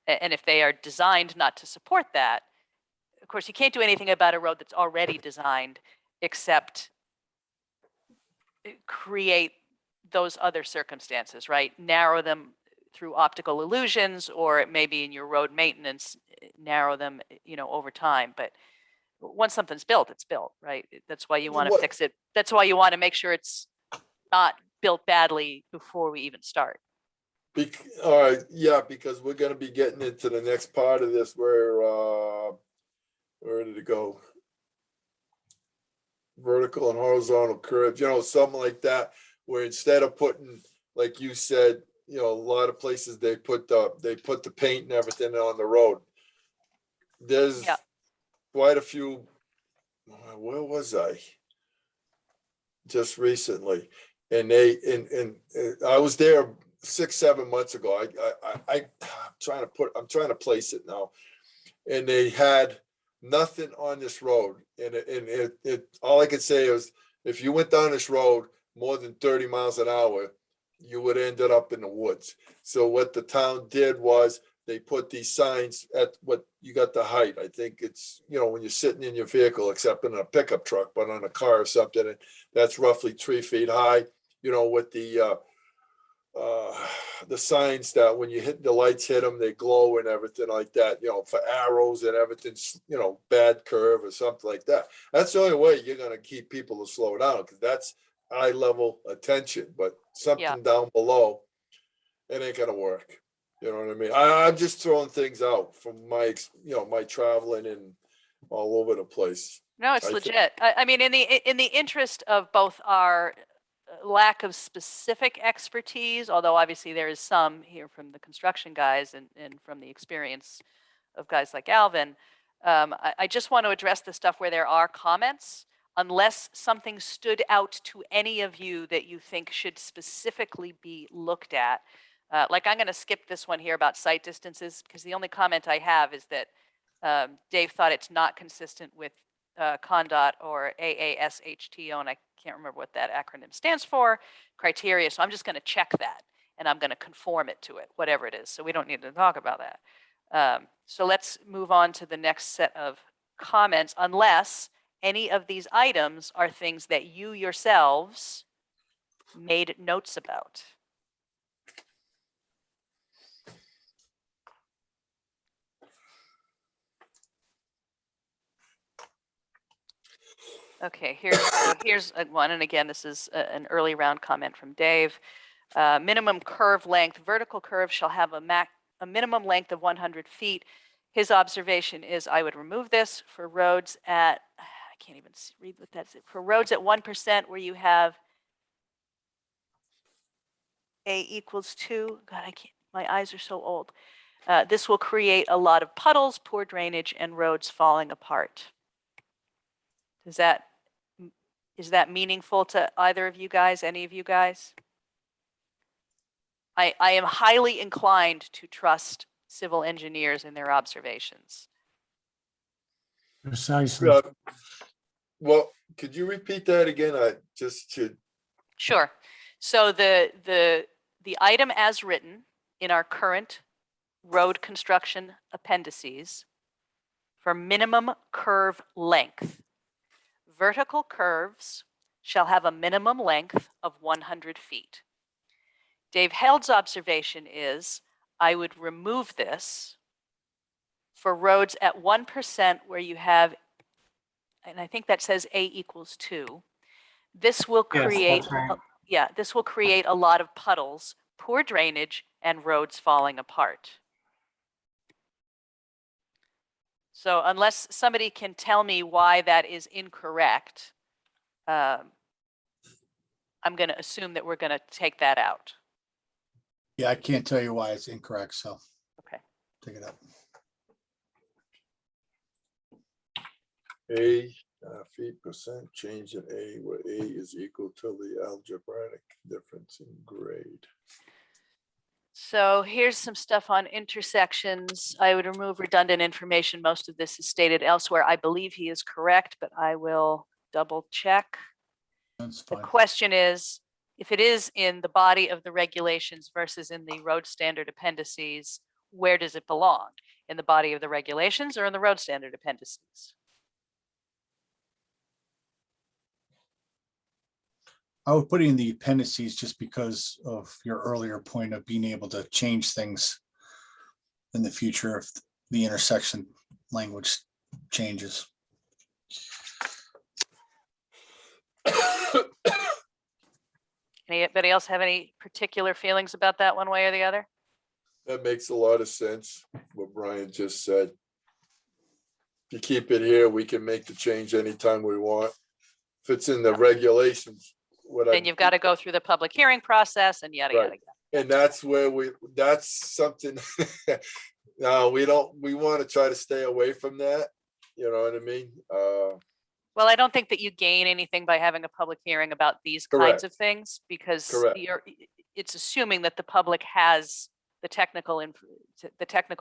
And if they are designed not to support that, of course, you can't do anything about a road that's already designed except create those other circumstances, right? Narrow them through optical illusions, or maybe in your road maintenance, narrow them, over time. But once something's built, it's built, right? That's why you want to What- fix it. That's why you want to make sure it's not built badly before we even start. All right, yeah, because we're gonna be getting into the next part of this where did it go? Vertical and horizontal curves, something like that, where instead of putting, like you said, a lot of places they put the paint and everything on the road. There's Yeah. quite a few, where was I? Just recently, and I was there 6-7 months ago. I'm trying to place it now, and they had nothing on this road, and all I could say is if you went down this road more than 30 miles an hour, you would ended up in the woods. So what the town did was they put these signs at what you got the height. I think it's, when you're sitting in your vehicle, except in a pickup truck, but on a car or something, and that's roughly 3 feet high, with the signs that when you hit the lights, hit them, they glow and everything like that, for arrows and everything, bad curve or something like that. That's the only way you're going to keep people to slow down, because that's eye level attention, but something down below, it ain't going to work. You know what I mean? I'm just throwing things out from my, my traveling and all over the place. No, it's legit. I mean, in the interest of both our lack of specific expertise, although obviously there is some here from the construction guys and from the experience of guys like Alvin, I just want to address the stuff where there are comments, unless something stood out to any of you that you think should specifically be looked at. Like I'm going to skip this one here about site distances, because the only comment I have is that Dave thought it's not consistent with CONDOT or AASHTO, and I can't remember what that acronym stands for, criteria. So I'm just going to check that, and I'm going to conform it to it, whatever it is. So we don't need to talk about that. So let's move on to the next set of comments, unless any of these items are things that you yourselves made notes about. Okay, here's one, and again, this is an early round comment from Dave. Minimum curve length, vertical curve shall have a minimum length of 100 feet. His observation is, I would remove this for roads at, I can't even read what that's, for roads at 1% where you have A equals 2. God, I can't, my eyes are so old. This will create a lot of puddles, poor drainage, and roads falling apart. Is that meaningful to either of you guys, any of you guys? I am highly inclined to trust civil engineers in their observations. Precisely. Well, could you repeat that again? Sure. So the item as written in our current road construction appendices for minimum curve length. Vertical curves shall have a minimum length of 100 feet. Dave Held's observation is, I would remove this for roads at 1% where you have, and I think that says A equals 2, this will Yes, create, that's right. yeah, this will create a lot of puddles, poor drainage, and roads falling apart. So unless somebody can tell me why that is incorrect, I'm going to assume that we're going to take that out. Yeah, I can't tell you why it's incorrect, so Okay. take it out. A feet percent change in A where A is equal to the algebraic difference in grade. So here's some stuff on intersections. I would remove redundant information. Most of this is stated elsewhere. I believe he is correct, but I will double check. That's The fine. question is, if it is in the body of the regulations versus in the road standard appendices, where does it belong? In the body of the regulations or in the road standard appendices? I would put it in the appendices just because of your earlier point of being able to change things in the future if the intersection language changes. Anybody else have any particular feelings about that one way or the other? That makes a lot of sense, what Brian just said. If you keep it here, we can make the change anytime we want. If it's in the regulations, Then you've got to go through the public hearing process and yada, Right. yada, yada. And that's where that's something, no, we want to try to stay away from that. You know what I mean? Well, I don't think that you gain anything by having a public hearing about these kinds Correct. of things because Correct. it's assuming that the public has the technical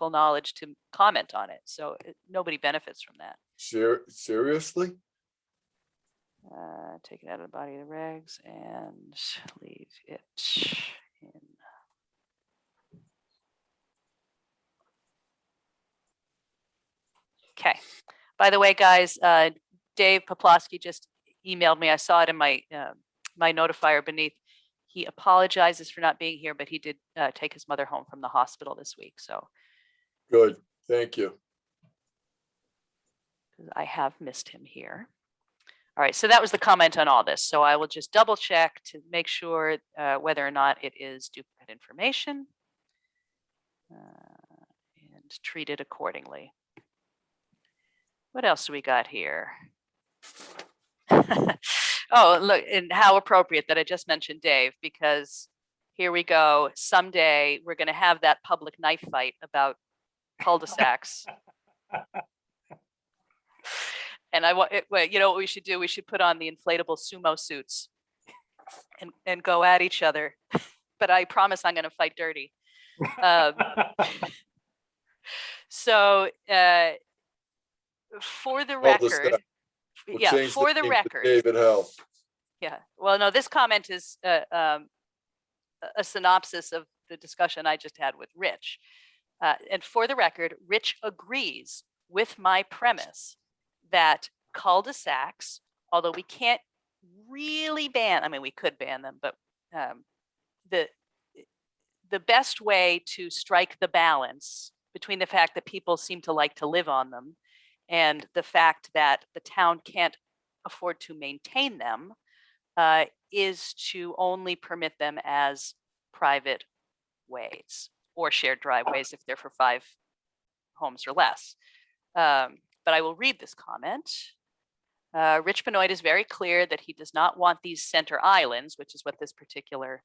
knowledge to comment on it. So nobody benefits from that. Seriously? Take it out of the body of the regs and leave it in. Okay. By the way, guys, Dave Poplawski just emailed me. I saw it in my my notifier beneath. He apologizes for not being here, but he did take his mother home from the hospital this week. So Good. Thank you. I have missed him here. All right, so that was the comment on all this. So I will just double check to make sure whether or not it is duplicate information and treat it accordingly. What else do we got here? Oh, look, and how appropriate that I just mentioned Dave, because here we go. Someday we're going to have that public knife fight about cul-de-sacs. And you know what we should do? We should put on the inflatable sumo suits and go at each other. But I promise I'm going to fight dirty. So for the record, We'll yeah, change for the name to record, David Hell. yeah. Well, no, this comment is a synopsis of the discussion I just had with Rich. And for the record, Rich agrees with my premise that cul-de-sacs, although we can't really ban, I mean, we could ban them, but the best way to strike the balance between the fact that people seem to like to live on them and the fact that the town can't afford to maintain them is to only permit them as private ways or shared driveways if they're for 5 homes or less. But I will read this comment. Rich Benoit is very clear that he does not want these center islands, which is what this particular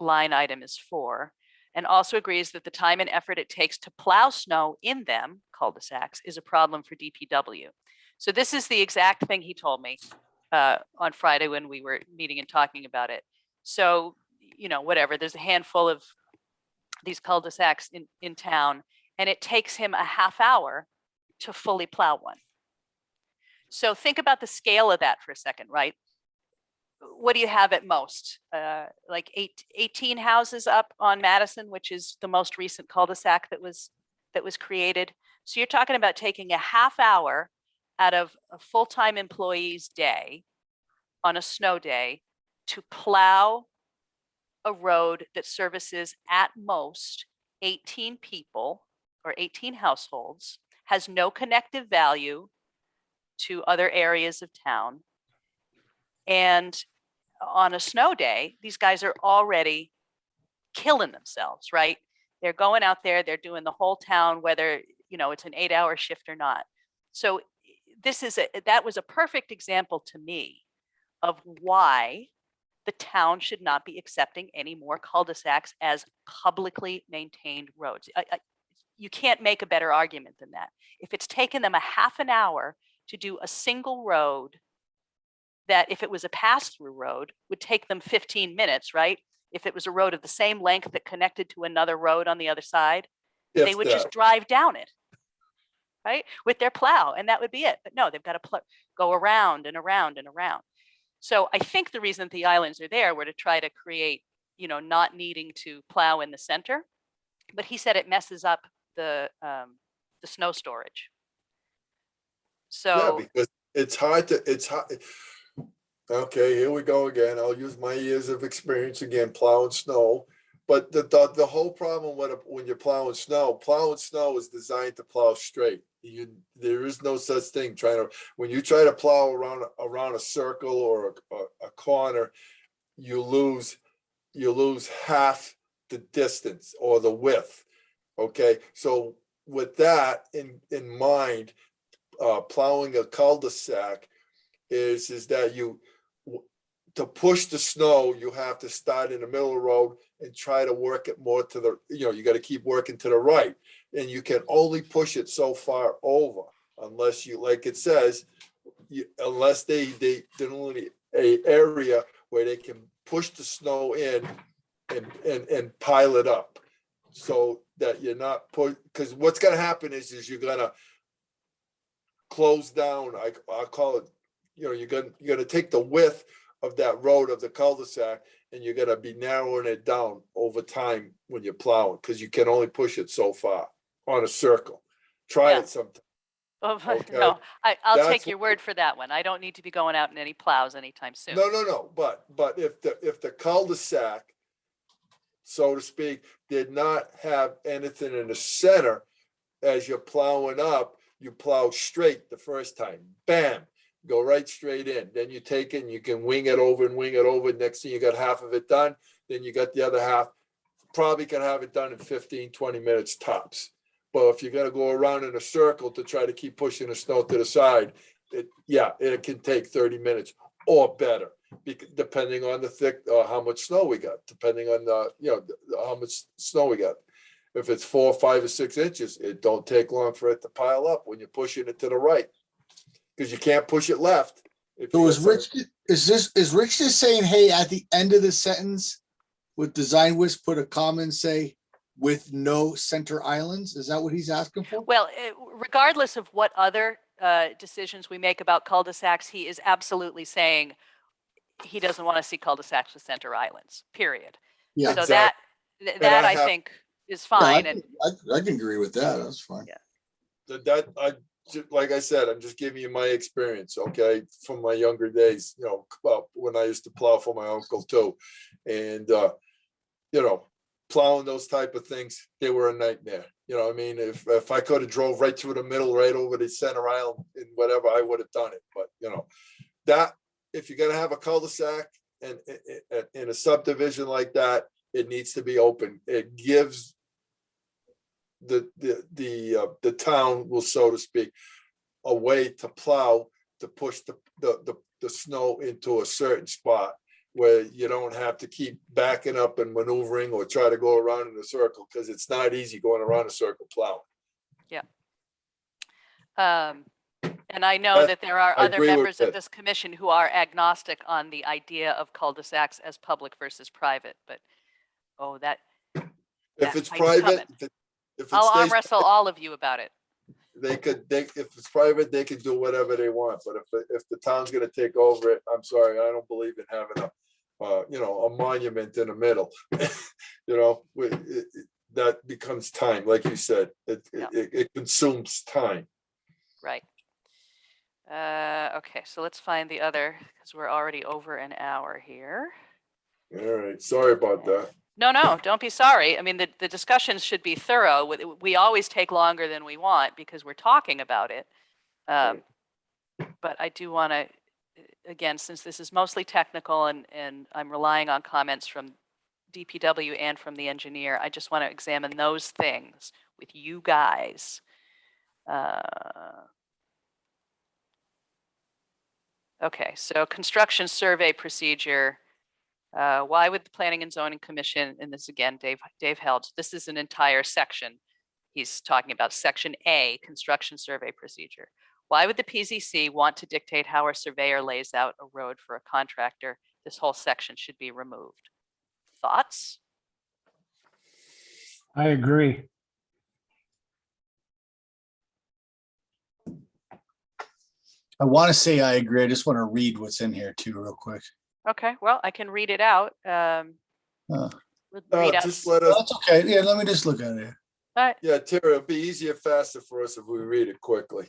line item is for, and also agrees that the time and effort it takes to plow snow in them, cul-de-sacs, is a problem for DPW. So this is the exact thing he told me on Friday when we were meeting and talking about it. So, you know, whatever, there's a handful of these cul-de-sacs in town, and it takes him a half hour to fully plow one. So think about the scale of that for a second, right? What do you have at most? Like 18 houses up on Madison, which is the most recent cul-de-sac that was created. So you're talking about taking a half hour out of a full-time employee's day on a snow day to plow a road that services at most 18 people or 18 households, has no connective value to other areas of town. And on a snow day, these guys are already killing themselves, right? They're going out there, they're doing the whole town, whether, it's an 8-hour shift or not. So that was a perfect example to me of why the town should not be accepting any more cul-de-sacs as publicly maintained roads. You can't make a better argument than that. If it's taken them a half an hour to do a single road, that if it was a pass-through road would take them 15 minutes, right? If it was a road of the same length that connected to another road on the other side, they would just drive down it, right? With their plow, and that would be it. But no, they've got to go around and around and around. So I think the reason the islands are there were to try to create, not needing to plow in the center. But he said it messes up the snow storage. Yeah, So because it's hard. Okay, here we go again. I'll use my years of experience again, plowing snow. But the whole problem when you're plowing snow is designed to plow straight. There is no such thing when you try to plow around a circle or a corner, you lose half the distance or the width. Okay, so with that in mind, plowing a cul-de-sac is that to push the snow, you have to start in the middle of the road and try to work it more to the, you got to keep working to the right. And you can only push it so far over unless you, like it says, unless they only a area where they can push the snow in and pile it up so that you're not because what's going to happen is you're going to close down. I call it, you're going to take the width of that road of the cul-de-sac and you're going to be narrowing it down over time when you're plowing because you can only push it so far on a circle. Try it sometime. Oh, Okay. no, I'll That's take your word for that one. I don't need to be going out in any plows anytime soon. No. But if the cul-de-sac, so to speak, did not have anything in the center, as you're plowing up, you plow straight the first time. Bam, go right straight in. Then you take it and you can wing it over and wing it over. Next thing you got half of it done. Then you got the other half. Probably can have it done in 15, 20 minutes tops. But if you're going to go around in a circle to try to keep pushing the snow to the side, it can take 30 minutes or better, depending on the thick, how much snow we got, depending on how much snow we got. If it's 4, 5, or 6 inches, it don't take long for it to pile up when you're pushing it to the right, because you can't push it left. So is Rich just saying, hey, at the end of the sentence with design wisp, put a comma and say with no center islands? Is that what he's asking for? Well, regardless of what other decisions we make about cul-de-sacs, he is absolutely saying he doesn't want to see cul-de-sacs with center islands, period. Yeah. So Exactly. that I think is fine. I can agree with that. That's fine. Yeah. Like I said, I'm just giving you my experience, okay, from my younger days, when I used to plow for my uncle too. And, plowing those type of things, they were a nightmare. I mean, if I could have drove right through the middle, right over the center aisle and whatever, I would have done it. But, that if you're going to have a cul-de-sac and in a subdivision like that, it needs to be open. It gives the town, will, so to speak, a way to plow, to push the snow into a certain spot where you don't have to keep backing up and maneuvering or try to go around in a circle, because it's not easy going around a circle plowing. Yeah. And I know that there are other members of this commission who are agnostic on the idea of cul-de-sacs as public versus private, but if it's private, I'll arm wrestle all of you about it. if it's private, they can do whatever they want. But if the town's going to take over it, I'm sorry, I don't believe in having a monument in the middle. That becomes time, like you said. It consumes time. Right. Okay, so let's find the other, because we're already over an hour here. All right, sorry about that. No, don't be sorry. I mean, the discussions should be thorough. We always take longer than we want because we're talking about it. But I do want to, again, since this is mostly technical and I'm relying on comments from DPW and from the engineer, I just want to examine those things with you guys. Okay, so construction survey procedure. Why would the Planning and Zoning Commission, and this again, Dave held, this is an entire section. He's talking about section A, construction survey procedure. Why would the PZC want to dictate how a surveyor lays out a road for a contractor? This whole section should be removed. Thoughts? I agree. I want to say I agree. I just want to read what's in here too, real quick. Okay, well, I can read it out. We'll read out. Just let Oh, us, that's okay. Yeah, let me just look at it. yeah, Tara, it'll be easier, faster for us if we read it quickly.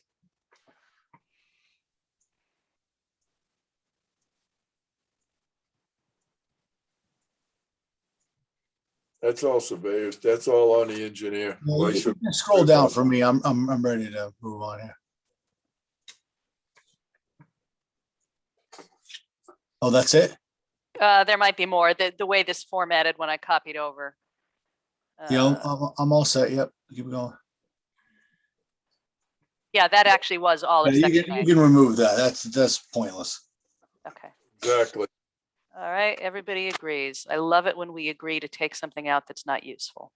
That's all surveyors. That's all on the engineer. Well, Why you should- can scroll down for me. I'm ready to move on here. Oh, that's it? There might be more. The way this formatted when I copied over. Yeah, I'm all set. Yep, keep going. Yeah, that actually was all of Yeah, section you A. can remove that. That's pointless. Okay. Exactly. All right, everybody agrees. I love it when we agree to take something out that's not useful.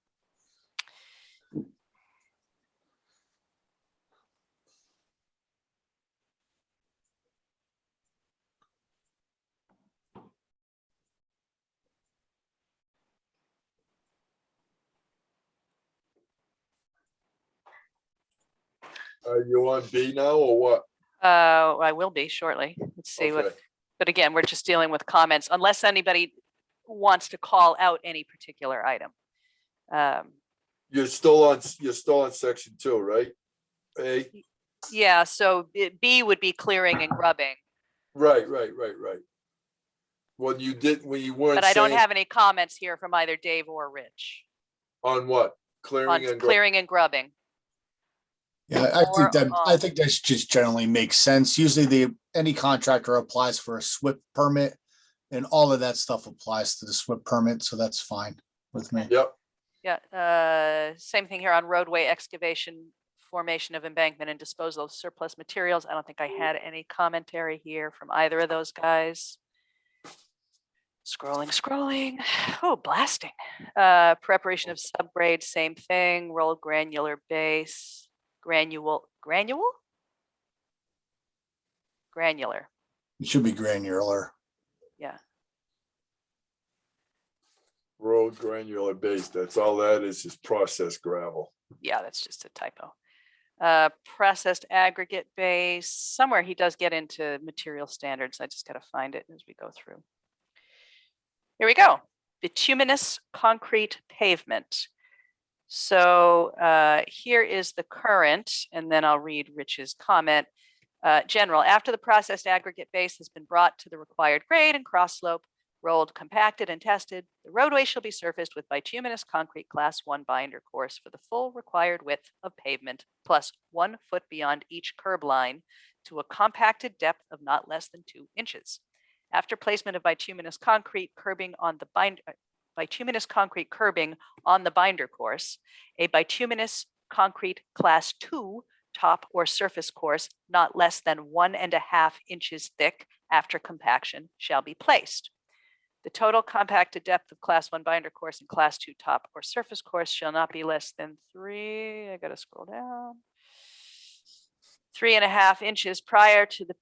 Are you on B now or what? I will be shortly. Let's see what, Okay. but again, we're just dealing with comments unless anybody wants to call out any particular item. You're still on section 2, right? A, Yeah, so B would be clearing and grubbing, right. When you weren't but I don't saying have any comments here from either Dave or Rich on what? on Clearing and, clearing and grubbing. Yeah, I Or, think that just generally makes sense. Usually any contractor applies for a SWIP permit and all of that stuff applies to the SWIP permit, so that's fine with me. yep, Yeah, same thing here on roadway excavation, formation of embankment and disposal of surplus materials. I don't think I had any commentary here from either of those guys. Scrolling. Oh, blasting. Preparation of subgrade, same thing. Roll granular base, granular. It should be granular. Yeah. road granular base. That's all that is processed gravel. Yeah, that's just a typo. Processed aggregate base. Somewhere he does get into material standards. I just got to find it as we go through. Here we go. Bituminous concrete pavement. So here is the current, and then I'll read Rich's comment. General, after the processed aggregate base has been brought to the required grade and cross slope, rolled, compacted, and tested, the roadway shall be surfaced with bituminous concrete class 1 binder course for the full required width of pavement plus 1 foot beyond each curb line to a compacted depth of not less than 2 inches. After placement of bituminous concrete curbing on the binder course, a bituminous concrete class 2 top or surface course not less than 1.5 inches thick after compaction shall be placed. The total compacted depth of class 1 binder course and class 2 top or surface course shall not be less than 3.5 inches prior to the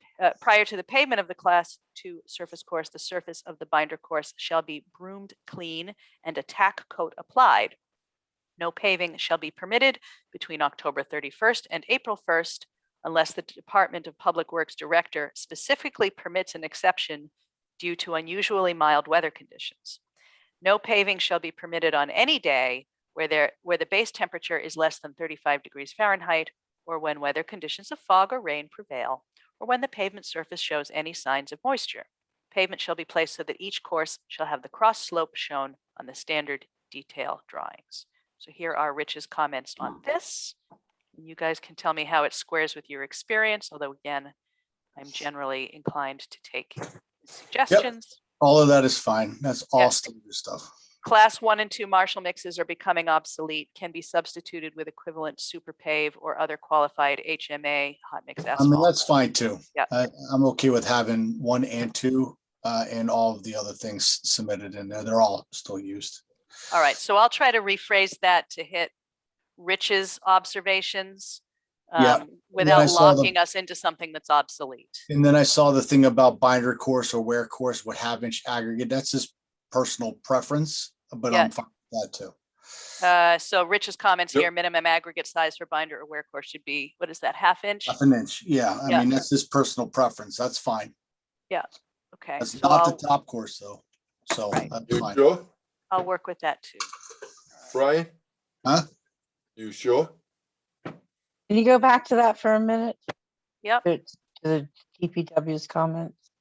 pavement of the class 2 surface course. The surface of the binder course shall be broomed clean and a tack coat applied. No paving shall be permitted between October 31st and April 1st unless the Department of Public Works Director specifically permits an exception due to unusually mild weather conditions. No paving shall be permitted on any day where the base temperature is less than 35 degrees Fahrenheit, or when weather conditions of fog or rain prevail, or when the pavement surface shows any signs of moisture. Pavement shall be placed so that each course shall have the cross slope shown on the standard detail drawings. So here are Rich's comments on this. You guys can tell me how it squares with your experience, although again, I'm generally inclined to take suggestions. All of that is fine. That's all Yeah. standard stuff. Class 1 and 2 Marshall mixes are becoming obsolete, can be substituted with equivalent super pave or other qualified HMA hot mix I mean, asphalt. that's fine too. Yeah. I'm okay with having 1 and 2 and all of the other things submitted in there. They're all still used. All right, so I'll try to rephrase that to hit Rich's observations Yeah. without I saw the- locking us into something that's obsolete. And then I saw the thing about binder course or wear course with half-inch aggregate. That's just personal preference, but Yeah. I'm fine with that too. So Rich's comments Yep. here, minimum aggregate size for binder or wear course should be, what is that, half-inch? Half an inch. Yeah. I Yeah. mean, that's just personal preference. That's fine. Okay, That's so not the top course though. So Right. that's You fine. sure, I'll work with that too. Brian? Huh? You sure? Can you go back to that for a minute? Yep. To the DPW's comments?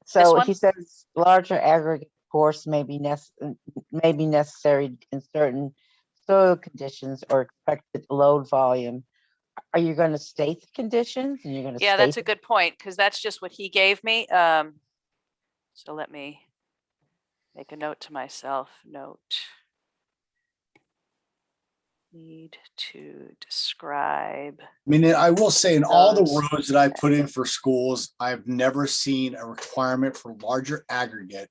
So one? he says larger aggregate course may be necessary in certain soil conditions or expected load volume. Are you going to state the conditions and you're going to? Yeah, that's a good point, because that's just what he gave me. So let me make a note to myself, note. Need to describe. I mean, I will say in all the Those- roads that I put in for schools, I've never seen a requirement for larger aggregate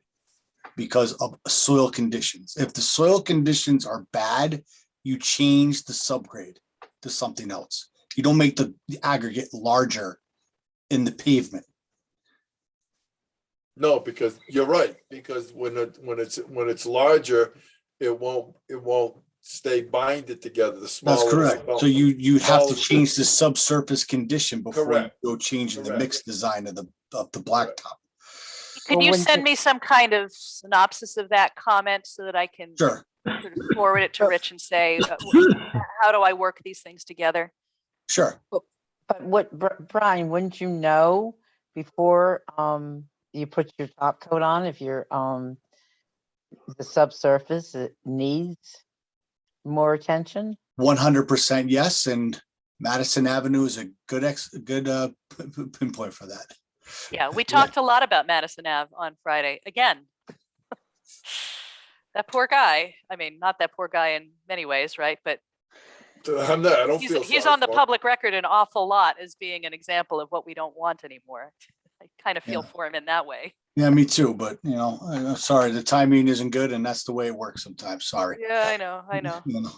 because of soil conditions. If the soil conditions are bad, you change the subgrade to something else. You don't make the aggregate larger in the pavement. No, because you're right, because when it's larger, it won't stay binded together. The smaller. That's the correct. small- So you'd have to smaller- change the subsurface condition before you Correct. go changing the Correct. mix design of the blacktop. Could Well, you when send you- me some kind of synopsis of that comment so that I can Sure, sort of forward it to Rich and say, how do I work these things together? sure. But Brian, wouldn't you know before you put your top coat on if you're the subsurface it needs more attention? 100% yes, and Madison Avenue is a good pinpoint for that. Yeah, we talked a lot about Madison Ave on Friday. Again, that poor guy. I mean, not that poor guy in many ways, right? But I don't feel. he's sorry on the for him. public record an awful lot as being an example of what we don't want anymore. I kind of feel Yeah. for him in that way. Yeah, me too, but I'm sorry, the timing isn't good and that's the way it works sometimes. Sorry. Yeah, I know. You know.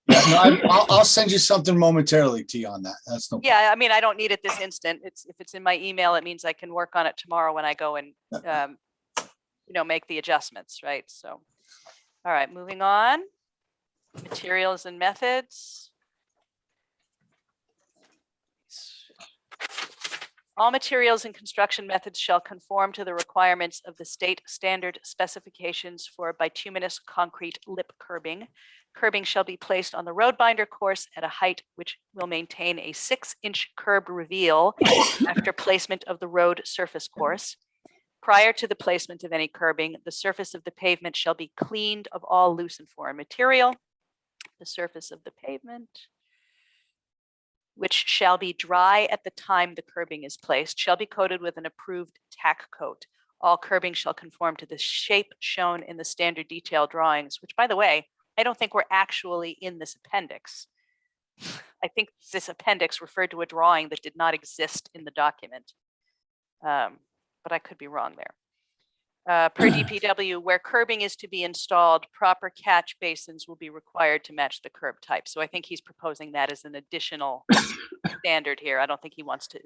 Yeah, no, I'll send you something momentarily, T, on that. That's no. Yeah, I mean, I don't need it this instant. If it's in my email, it means I can work on it tomorrow when I go and make the adjustments, right? So, all right, moving on. Materials and methods. All materials and construction methods shall conform to the requirements of the state standard specifications for bituminous concrete lip curbing. Curbing shall be placed on the road binder course at a height which will maintain a 6-inch curb reveal after placement of the road surface course. Prior to the placement of any curbing, the surface of the pavement shall be cleaned of all loose and foreign material. The surface of the pavement, which shall be dry at the time the curbing is placed, shall be coated with an approved tack coat. All curbing shall conform to the shape shown in the standard detail drawings, which, by the way, I don't think we're actually in this appendix. I think this appendix referred to a drawing that did not exist in the document. But I could be wrong there. Per DPW, where curbing is to be installed, proper catch basins will be required to match the curb type. So I think he's proposing that as an additional standard here. I don't think he wants to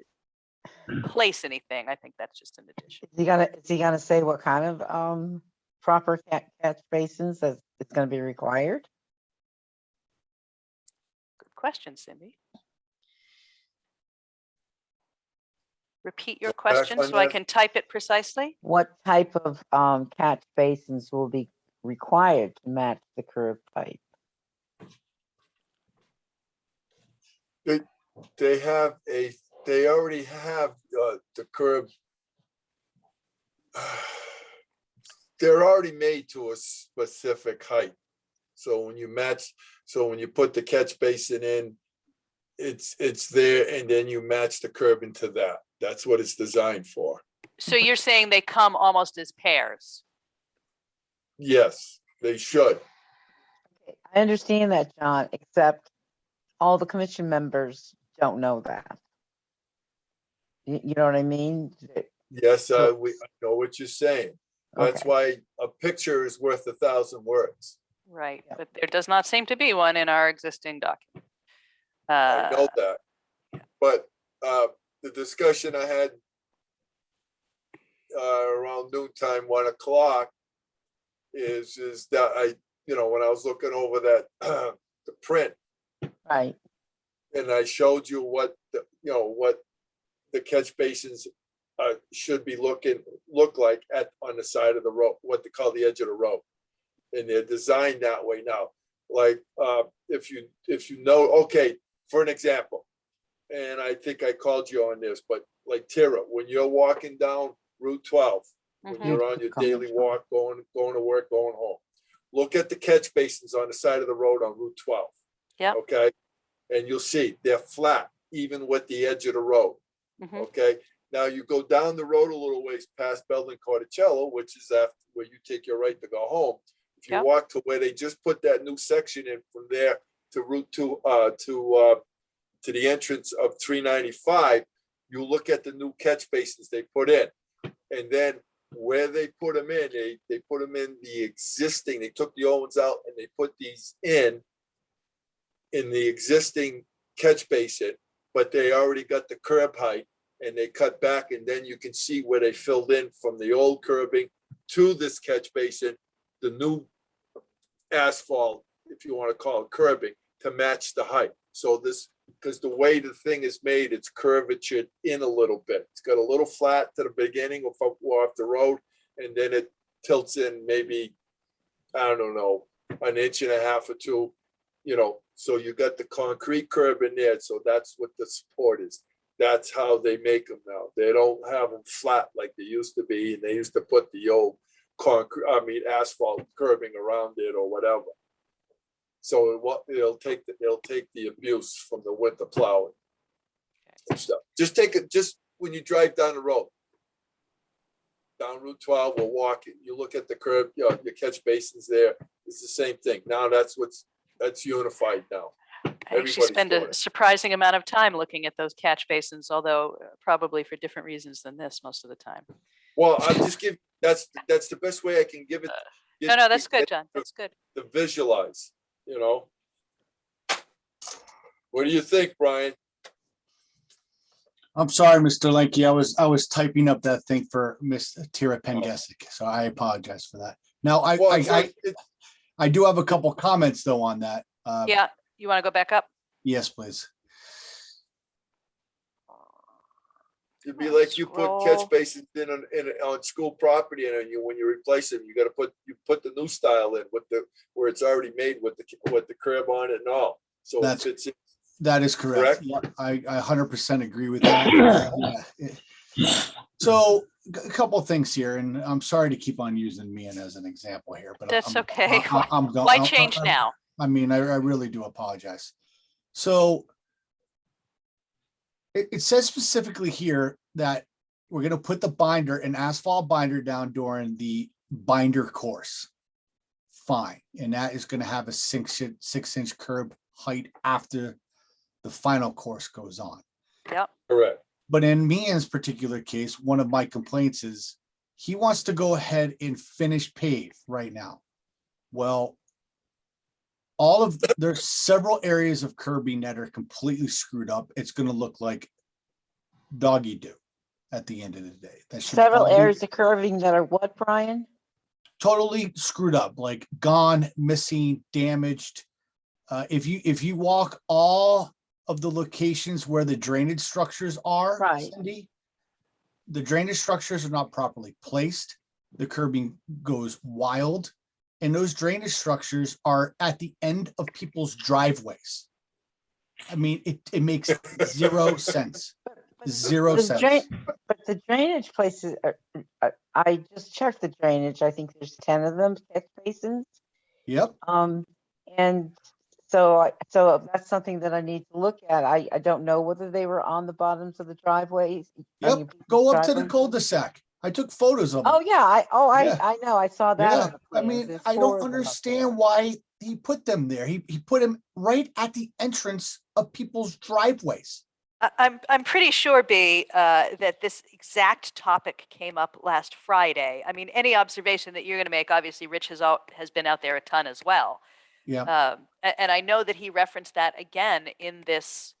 place anything. I think that's just an addition. Is he gonna say what kind of proper catch basins that it's gonna be required? Good question, Cindy. Repeat your question on so I that. can type it precisely. What type of catch basins will be required to match the curb type? They already have the curb. they're already made to a specific height. So when you match, so when you put the catch basin in, it's there, and then you match the curb into that. That's what it's designed for. So you're saying they come almost as pairs? Yes, they should. I understand that, John, except all the commission members don't know that. You know what I mean? Yes, I know what you're saying. That's Okay. why a picture is worth 1,000 words. Right, Yeah. but there does not seem to be one in our existing document. I know that. But the discussion I had around noontime, 1 o'clock, is that when I was looking over that the print, Right. and I showed you what the catch basins should be look like on the side of the road, what they call the edge of the road, and they're designed that way now. Like if you know, okay, for an example, and I think I called you on this, but like Tara, when you're walking down Route 12, when Mhm. you're on your daily walk, going to work, going home, look at the catch basins on the side of the road on Route 12. Yep. Okay, and you'll see they're flat, even with the edge of the road. Mhm. Okay, now you go down the road a little ways past Belding Corticello, which is after where you take your right to go home. If you Yep. walk to where they just put that new section in from there to Route 2 to the entrance of 395, you look at the new catch basins they put in, and then where they put them in, they put them in the existing. They took the old ones out and they put these in the existing catch basin, but they already got the curb height, and they cut back, and then you can see where they filled in from the old curbing to this catch basin, the new asphalt, if you want to call it curbing, to match the height. So this, because the way the thing is made, it's curvatured in a little bit. It's got a little flat to the beginning of off the road, and then it tilts in maybe, I don't know, an inch and a half or two, so you got the concrete curb in there. So that's what the support is. That's how they make them now. They don't have them flat like they used to be, and they used to put the old asphalt curbing around it or whatever. So it'll take the abuse from the winter plowing and stuff. Just when you drive down the road, down Route 12 or walking, you look at the curb, your catch basins there. It's the same thing. Now that's unified now. I actually Everybody's spend doing a it. surprising amount of time looking at those catch basins, although probably for different reasons than this most of the time. Well, I'm just giving, that's the best way I can give it. No, that's good, John. That's good. To visualize, What do you think, Brian? I'm sorry, Mr. Lanky. I was typing up that thing for Miss Tira Pengesic, so I apologize for that. Now, Well, it's like, I do have a couple comments though on that. Yeah, you want to go back up? Yes, please. it'd be like you put Scroll. catch basins in on school property, and then when you replace them, you put the new style in where it's already made with the curb on it and all. So it fits in. That is correct. Correct? Yeah, I 100% agree with that. Yeah. So a couple of things here, and I'm sorry to keep on using me as an example here, but That's I'm, okay. I'm going. Why change now? I mean, I really do apologize. So it says specifically here that we're going to put an asphalt binder down during the binder course. Fine. And that is going to have a 6-inch curb height after the final course goes on. Yep. Correct. But in Meehan's particular case, one of my complaints is he wants to go ahead and finish pave right now. Well, there's several areas of curbing that are completely screwed up. It's going to look like doggy do at the end of the day. That should Several all be areas of curving that are what, Brian? totally screwed up, like gone, missing, damaged. If you walk all of the locations where the drainage structures are, Right. Cindy, the drainage structures are not properly placed. The curbing goes wild. And those drainage structures are at the end of people's driveways. I mean, it makes zero sense. 0 The cents. But the drainage places, I just checked the drainage. I think there's 10 of them, catch basins. Yep. And so that's something that I need to look at. I don't know whether they were on the bottoms of the driveways. Yep. Go up to the cul-de-sac. I took photos of them. Oh, yeah, Yeah. I know. I saw that Yeah. on the I plans. mean, There's I 4 don't of them up understand there. why he put them there. He put them right at the entrance of people's driveways. I'm pretty sure, B, that this exact topic came up last Friday. I mean, any observation that you're going to make, obviously, Rich has been out there a ton as well. Yeah. And I know that he referenced that again in this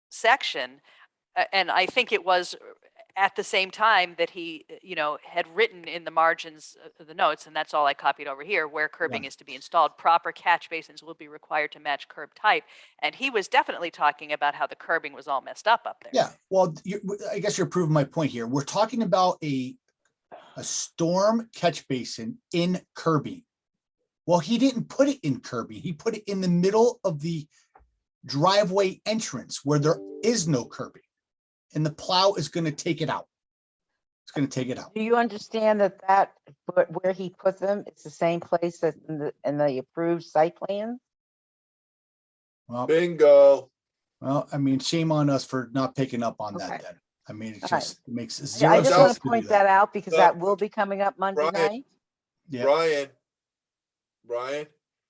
section, and I think it was at the same time that he, had written in the margins of the notes, and that's all I copied over here, where curbing is to be installed, proper catch basins will be required to match curb type. And he was definitely talking about how the curbing was all messed up there. Yeah. Well, I guess you're proving my point here. We're talking about a storm catch basin in curbing. Well, he didn't put it in curbing. He put it in the middle of the driveway entrance where there is no curbing. And the plow is going to take it out. It's going to take it out. Do you understand that where he put them, it's the same place as in the approved site plan? Bingo. Well, I mean, shame on us for not picking up on that Okay. then. I mean, it All right. just makes Yeah, I zero just sense want to to do point that out because No. that will be coming up Monday Brian. night. Yeah. Brian.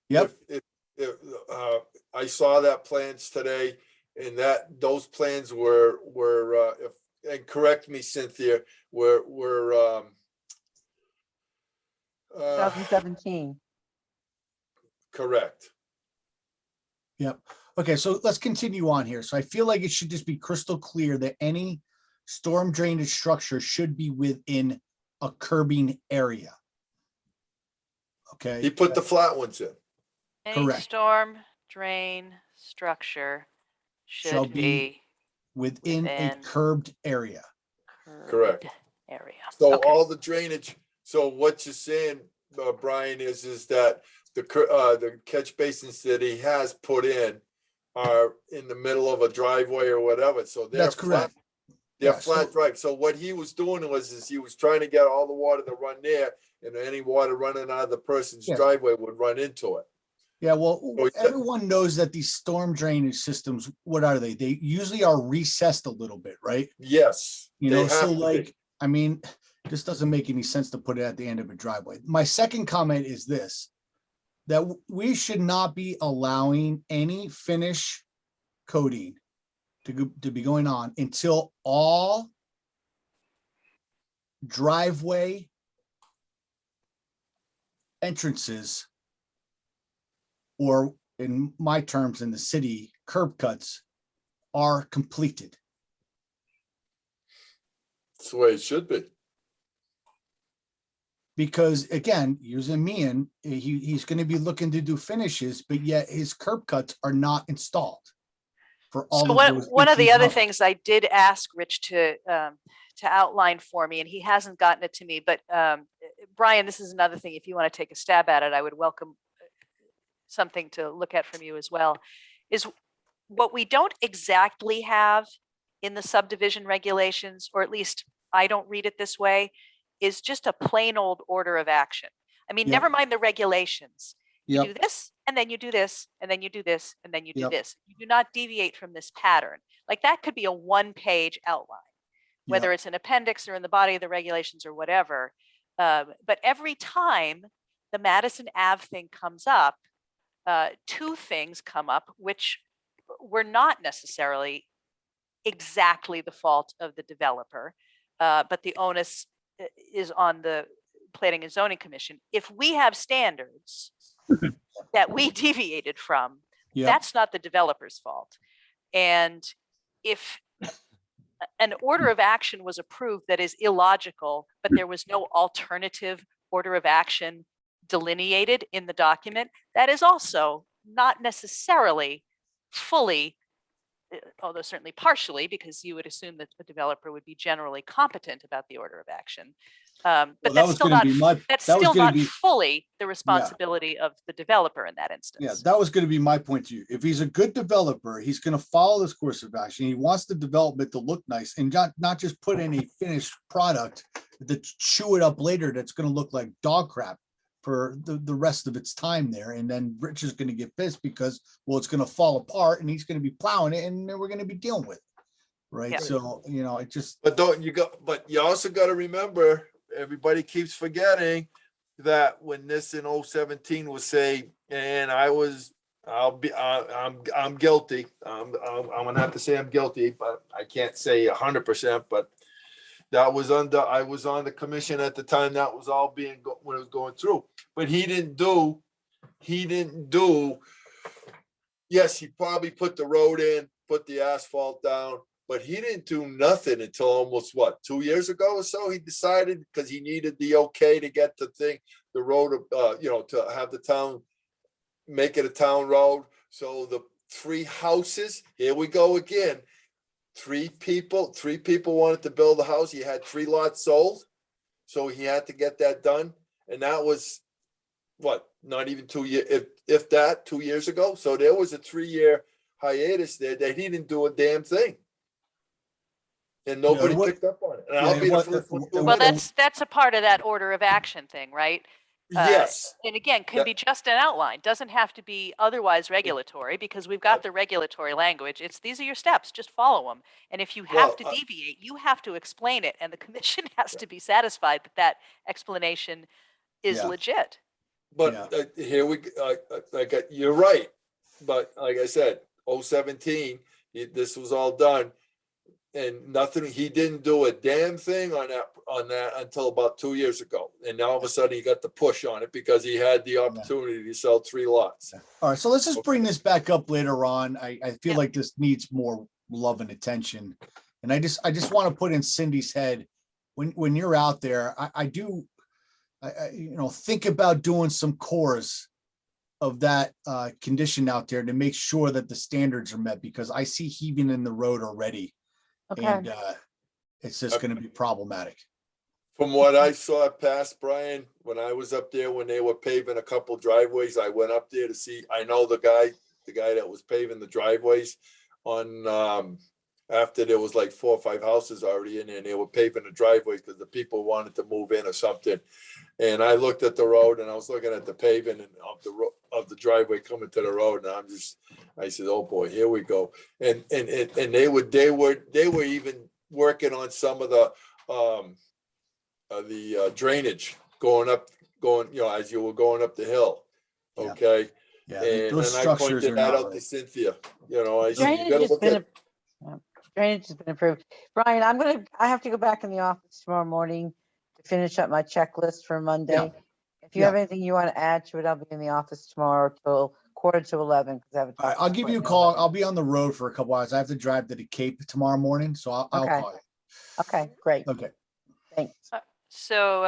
Yep. If I saw that plans today, and those plans were and correct me, Cynthia, were 2017. correct. Yep. Okay, so let's continue on here. So I feel like it should just be crystal clear that any storm drainage structure should be within a curbing area. He Okay, put the flat ones in. Any Correct. storm drain structure Shall should be be within a within curbed area. Correct. curbed area. So Okay. all the drainage, so what you're saying, Brian, is that the catch basins that he has put in are in the middle of a driveway or whatever, so they're That's correct. flat. They're Yeah, flat so- drive. So what he was doing was he was trying to get all the water to run there, and any water running out of the person's Yeah. driveway would run into it. Yeah, well, Oh, yeah. everyone knows that these storm drainage systems, what are they? They usually are recessed a little bit, right? Yes. You they know, have so to be. like, I mean, this doesn't make any sense to put it at the end of a driveway. My second comment is this, that we should not be allowing any finish coating to be going on until all driveway entrances, or in my terms in the city, curb cuts are completed. That's the way it should be. Because again, using Meehan, he's going to be looking to do finishes, but yet his curb cuts are not installed for all So of those. one of the 18 other houses. things I did ask Rich to outline for me, and he hasn't gotten it to me, but Brian, this is another thing. If you want to take a stab at it, I would welcome something to look at from you as well, is what we don't exactly have in the subdivision regulations, or at least I don't read it this way, is just a plain old order of action. I mean, Yep. never mind the regulations. You Yep. do this, and then you do this, and then you do this, and then you do Yep. this. You do not deviate from this pattern. Like that could be a one-page outline, whether Yep. it's an appendix or in the body of the regulations or whatever. But every time the Madison Ave thing comes up, two things come up, which were not necessarily exactly the fault of the developer, but the onus is on the Planning and Zoning Commission. If we have standards that we deviated from, Yep. that's not the developer's fault. And if an order of action was approved that is illogical, but there was no alternative order of action delineated in the document, that is also not necessarily fully, although certainly partially, because you would assume that the developer would be generally competent about the order of action. Well, But that that's was still gonna not, be my, that's that was still gonna not be, fully the responsibility of the developer in that yeah, instance. that was gonna be my point to you. If he's a good developer, he's gonna follow this course of action. He wants the development to look nice and not just put in a finished product that chew it up later that's gonna look like dog crap for the rest of its time there. And then Rich is gonna get pissed because, well, it's gonna fall apart and he's gonna be plowing it and then we're gonna be dealing with it. Right? Yeah. So, it just, But but you also gotta remember, everybody keeps forgetting that when this in 017 was saying, and I'm guilty. I'm gonna have to say I'm guilty, but I can't say 100%, but I was on the commission at the time that was all when it was going through, but he didn't do, yes, he probably put the road in, put the asphalt down, but he didn't do nothing until almost 2 years ago or so. He decided, because he needed the okay to get the road, to have the town, make it a town road. So the 3 houses, here we go again. 3 people wanted to build a house. He had 3 lots sold. So he had to get that done. And that was not even 2 years, if that, 2 years ago. So there was a 3-year hiatus there that he didn't do a damn thing. And nobody picked up on it. And I'll be the first one to Well, admit that's a part of that order of action thing, right? yes. And again, can be just an outline, doesn't have to be otherwise regulatory, because we've got the regulatory language. These are your steps, just follow them. And if you have to deviate, you have to explain it. And the commission has to be satisfied that that explanation is legit. But here you're right. But like I said, 017, this was all done. And nothing, he didn't do a damn thing on that until about 2 years ago. And now all of a sudden he got the push on it because he had the opportunity to sell 3 lots. all right, so let's just bring this back up later on. I feel Yeah. like this needs more love and attention. And I just want to put in Cindy's head, when you're out there, I do, think about doing some cores of that condition out there to make sure that the standards are met, because I see heaving in the road already. Okay. And it's just going to be problematic. From what I saw past, Brian, when I was up there, when they were paving a couple driveways, I went up there to see, I know the guy that was paving the driveways on, after there was like 4 or 5 houses already in there, and they were paving the driveways because the people wanted to move in or something. And I looked at the road and I was looking at the paving and of the driveway coming to the road, and I said, oh boy, here we go. And they were even working on some of the drainage going, as you were going up the hill. Yeah. Okay. Yeah, And those I structures pointed are that not out to right. Cynthia, I said, you Drainage gotta has look been, at. drainage has been approved. Brian, I have to go back in the office tomorrow morning to finish up my checklist for Monday. If you have anything you want to add to it, I'll be in the office tomorrow till 10:45 because I have a. All right, I'll give you a call. I'll be on the road for a couple hours. I have to drive to the Cape tomorrow morning, so I'll Okay. call you. Okay, great. Okay. Thanks. So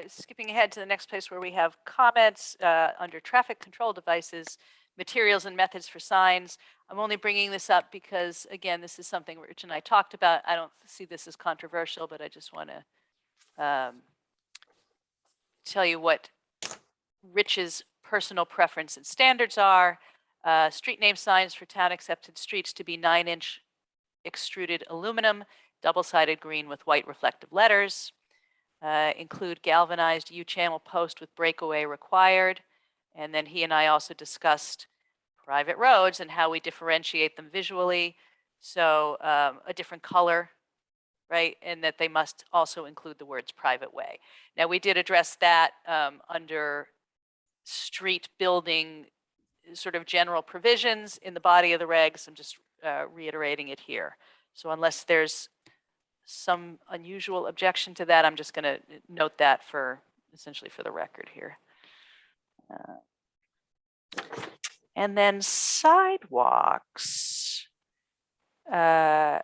skipping ahead to the next place where we have comments under traffic control devices, materials and methods for signs. I'm only bringing this up because, again, this is something Rich and I talked about. I don't see this as controversial, but I just want to tell you what Rich's personal preference and standards are. Street name signs for town accepted streets to be 9-inch extruded aluminum, double-sided green with white reflective letters. Include galvanized U-channel post with breakaway required. And then he and I also discussed private roads and how we differentiate them visually. So a different color, right? And that they must also include the words private way. Now we did address that under street building sort of general provisions in the body of the regs. I'm just reiterating it here. So unless there's some unusual objection to that, I'm just going to note that essentially for the record here. And then sidewalks. I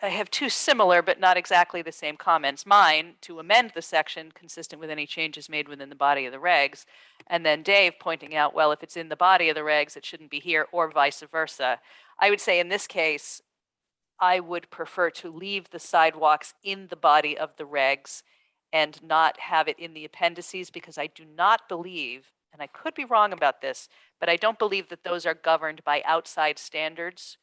have 2 similar but not exactly the same comments. Mine, to amend the section consistent with any changes made within the body of the regs. And then Dave pointing out, well, if it's in the body of the regs, it shouldn't be here, or vice versa. I would say in this case, I would prefer to leave the sidewalks in the body of the regs and not have it in the appendices, because I do not believe, and I could be wrong about this, but I don't believe that those are governed by outside standards.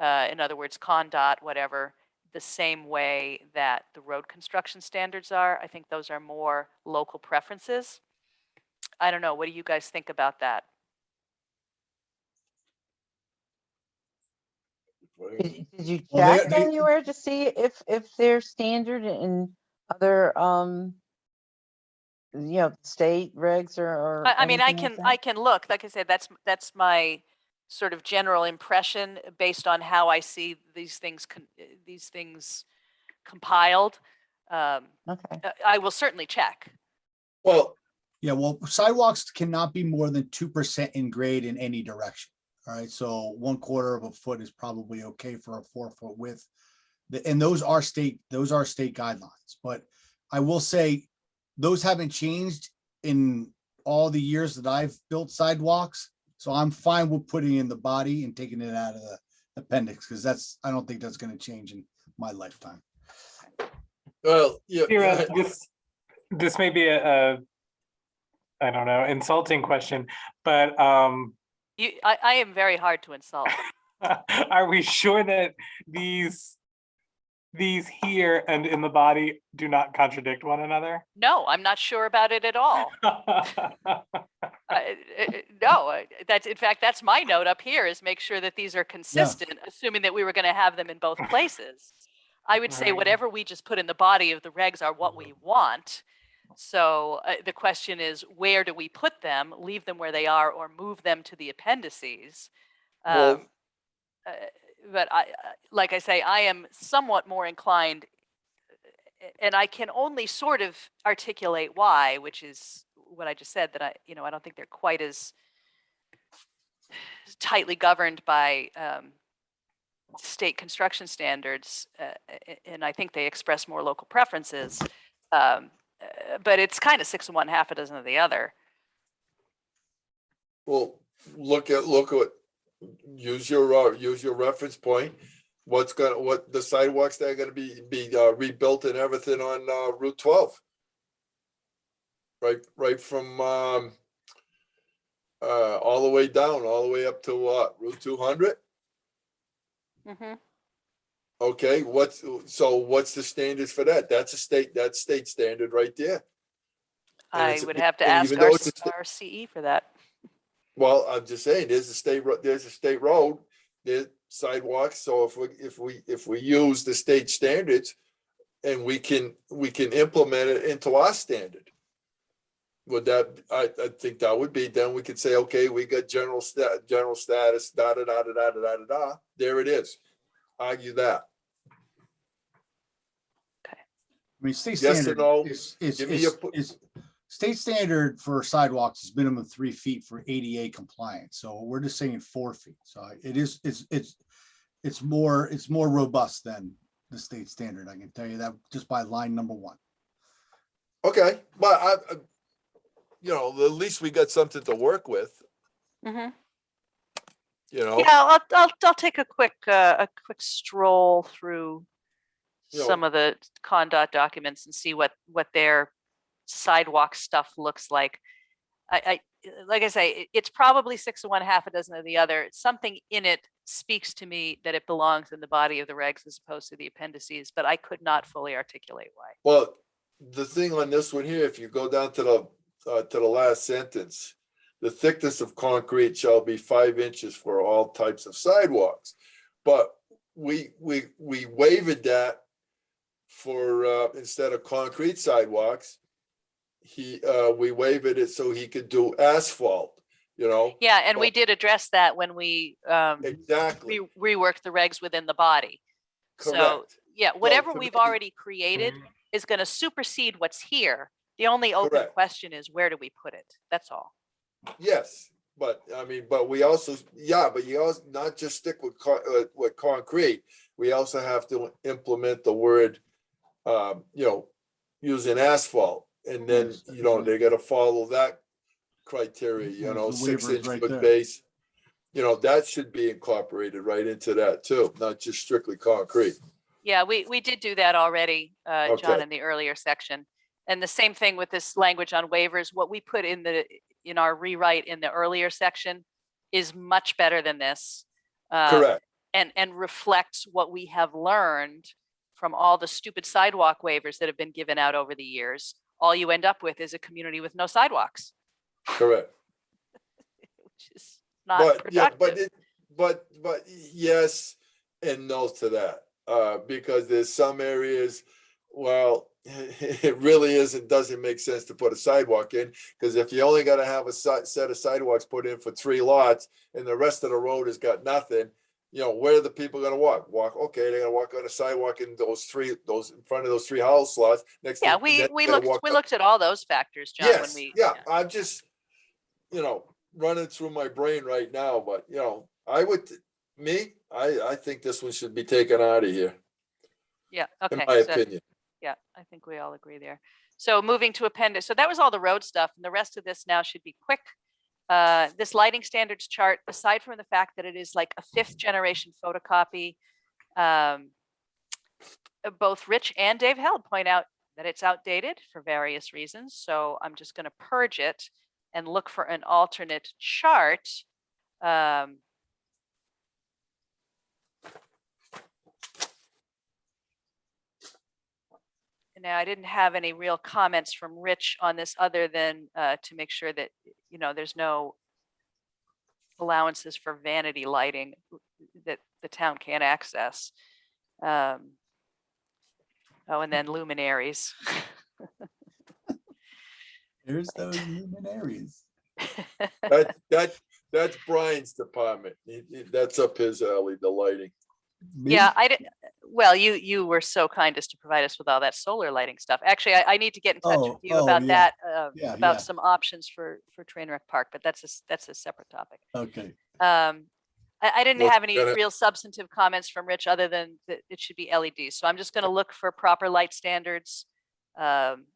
In other words, CONDOT, whatever, the same way that the road construction standards are. I think those are more local preferences. I don't know. What do you guys think about that? Did you Well, check anywhere to see if they're standard in other, state regs or I mean, anything like I that? can look, like I said, that's my sort of general impression based on how I see these things compiled. Okay. I will certainly check. Well, Yeah, well, sidewalks cannot be more than 2% in grade in any direction. All right, so 1/4 of a foot is probably okay for a 4-foot width. And those are state guidelines, but I will say those haven't changed in all the years that I've built sidewalks. So I'm fine with putting in the body and taking it out of the appendix, because I don't think that's going to change in my lifetime. well, yeah. Kira, this may be a I don't know, insulting question, but I am very hard to insult. are we sure that these here and in the body do not contradict one another? No, I'm not sure about it at all. No, that's, in fact, that's my note up here, is make sure that these are consistent, assuming that we were going to have them in both places. I would say Right. whatever we just put in the body of the regs are what we want. So the question is, where do we put them? Leave them where they are or move them to the appendices? Well, But like I say, I am somewhat more inclined, and I can only sort of articulate why, which is what I just said, that I don't think they're quite as tightly governed by state construction standards, and I think they express more local preferences. But it's kind of 6 of one, half a dozen of the other. well, look at use your reference point. What the sidewalks that are gonna be rebuilt and everything on Route 12. Right from all the way down, all the way up to Route 200. Mm-hmm. Okay, what's the standards for that? That's state standard right there. And I it's- would have to and ask even though it's a our CE for that. Well, I'm just saying, there's a state road, there's sidewalks. So if we use the state standards and we can implement it into our standard, I think that would be, then we could say, okay, we got general status, da da da da da da da da. There it is. Argue that. I mean, state Yes or standard no? is Give me state standard for sidewalks is minimum 3 feet for ADA compliance. So we're just saying 4 feet. So it's more robust than the state standard. I can tell you that just by line number 1. Okay, but at least we got something to work with. Mm-hmm. Yeah, I'll take a quick stroll through some of the CONDOT documents and see what their sidewalk stuff looks like. I like I say, it's probably 6 of one, half a dozen of the other. Something in it speaks to me that it belongs in the body of the regs as opposed to the appendices, but I could not fully articulate why. Well, the thing on this one here, if you go down to the last sentence, the thickness of concrete shall be 5 inches for all types of sidewalks. But we waived that for instead of concrete sidewalks, we waived it so he could do asphalt. Yeah, and we did address that when we Exactly. reworked the regs within the body. Correct. So yeah, whatever to we've me- already created is going to supersede what's here. The only open Correct. question is, where do we put it? That's all. Yes, but we also, but you also not just stick with concrete. We also have to implement the word, using asphalt, and then they got to follow that criteria. There's the 6 waivers inch right foot there. base. That should be incorporated right into that too, not just strictly concrete. Yeah, we did do that already, John, Okay. in the earlier section. And the same thing with this language on waivers. What we put in our rewrite in the earlier section is much better than this. Correct. And reflects what we have learned from all the stupid sidewalk waivers that have been given out over the years. All you end up with is a community with no sidewalks, Correct. which is not But yeah, productive. but yes and no to that. Because there's some areas, well, it really doesn't make sense to put a sidewalk in, because if you only got to have a set of sidewalks put in for 3 lots and the rest of the road has got nothing, where are the people gonna walk? Okay, they're gonna walk on a sidewalk in those in front of those 3 house lots next. Yeah, thing, we then they're gonna walk up. looked at all those factors, John, when Yes, we. yeah, I'm just, running through my brain right now, but I think this one should be taken out of here, Yeah, in okay. my So, opinion. yeah, I think we all agree there. So moving to appendix. So that was all the road stuff, and the rest of this now should be quick. This lighting standards chart, aside from the fact that it is like a 5th generation photocopy, both Rich and Dave Held point out that it's outdated for various reasons. So I'm just going to purge it and look for an alternate chart. Now, I didn't have any real comments from Rich on this other than to make sure that, there's no allowances for vanity lighting that the town can't access. Oh, and then luminaries. There's those luminaries. That's Brian's department. That's up his alley, the lighting. Me? Yeah, I didn't. Well, you were so kind as to provide us with all that solar lighting stuff. Actually, I need to get in touch with you about yeah. that, Yeah, about yeah. some options for Trainwreck Park, but that's a separate topic. Okay. I didn't Well, have any gonna- real substantive comments from Rich other than that it should be LEDs. So I'm just going to look for proper light standards and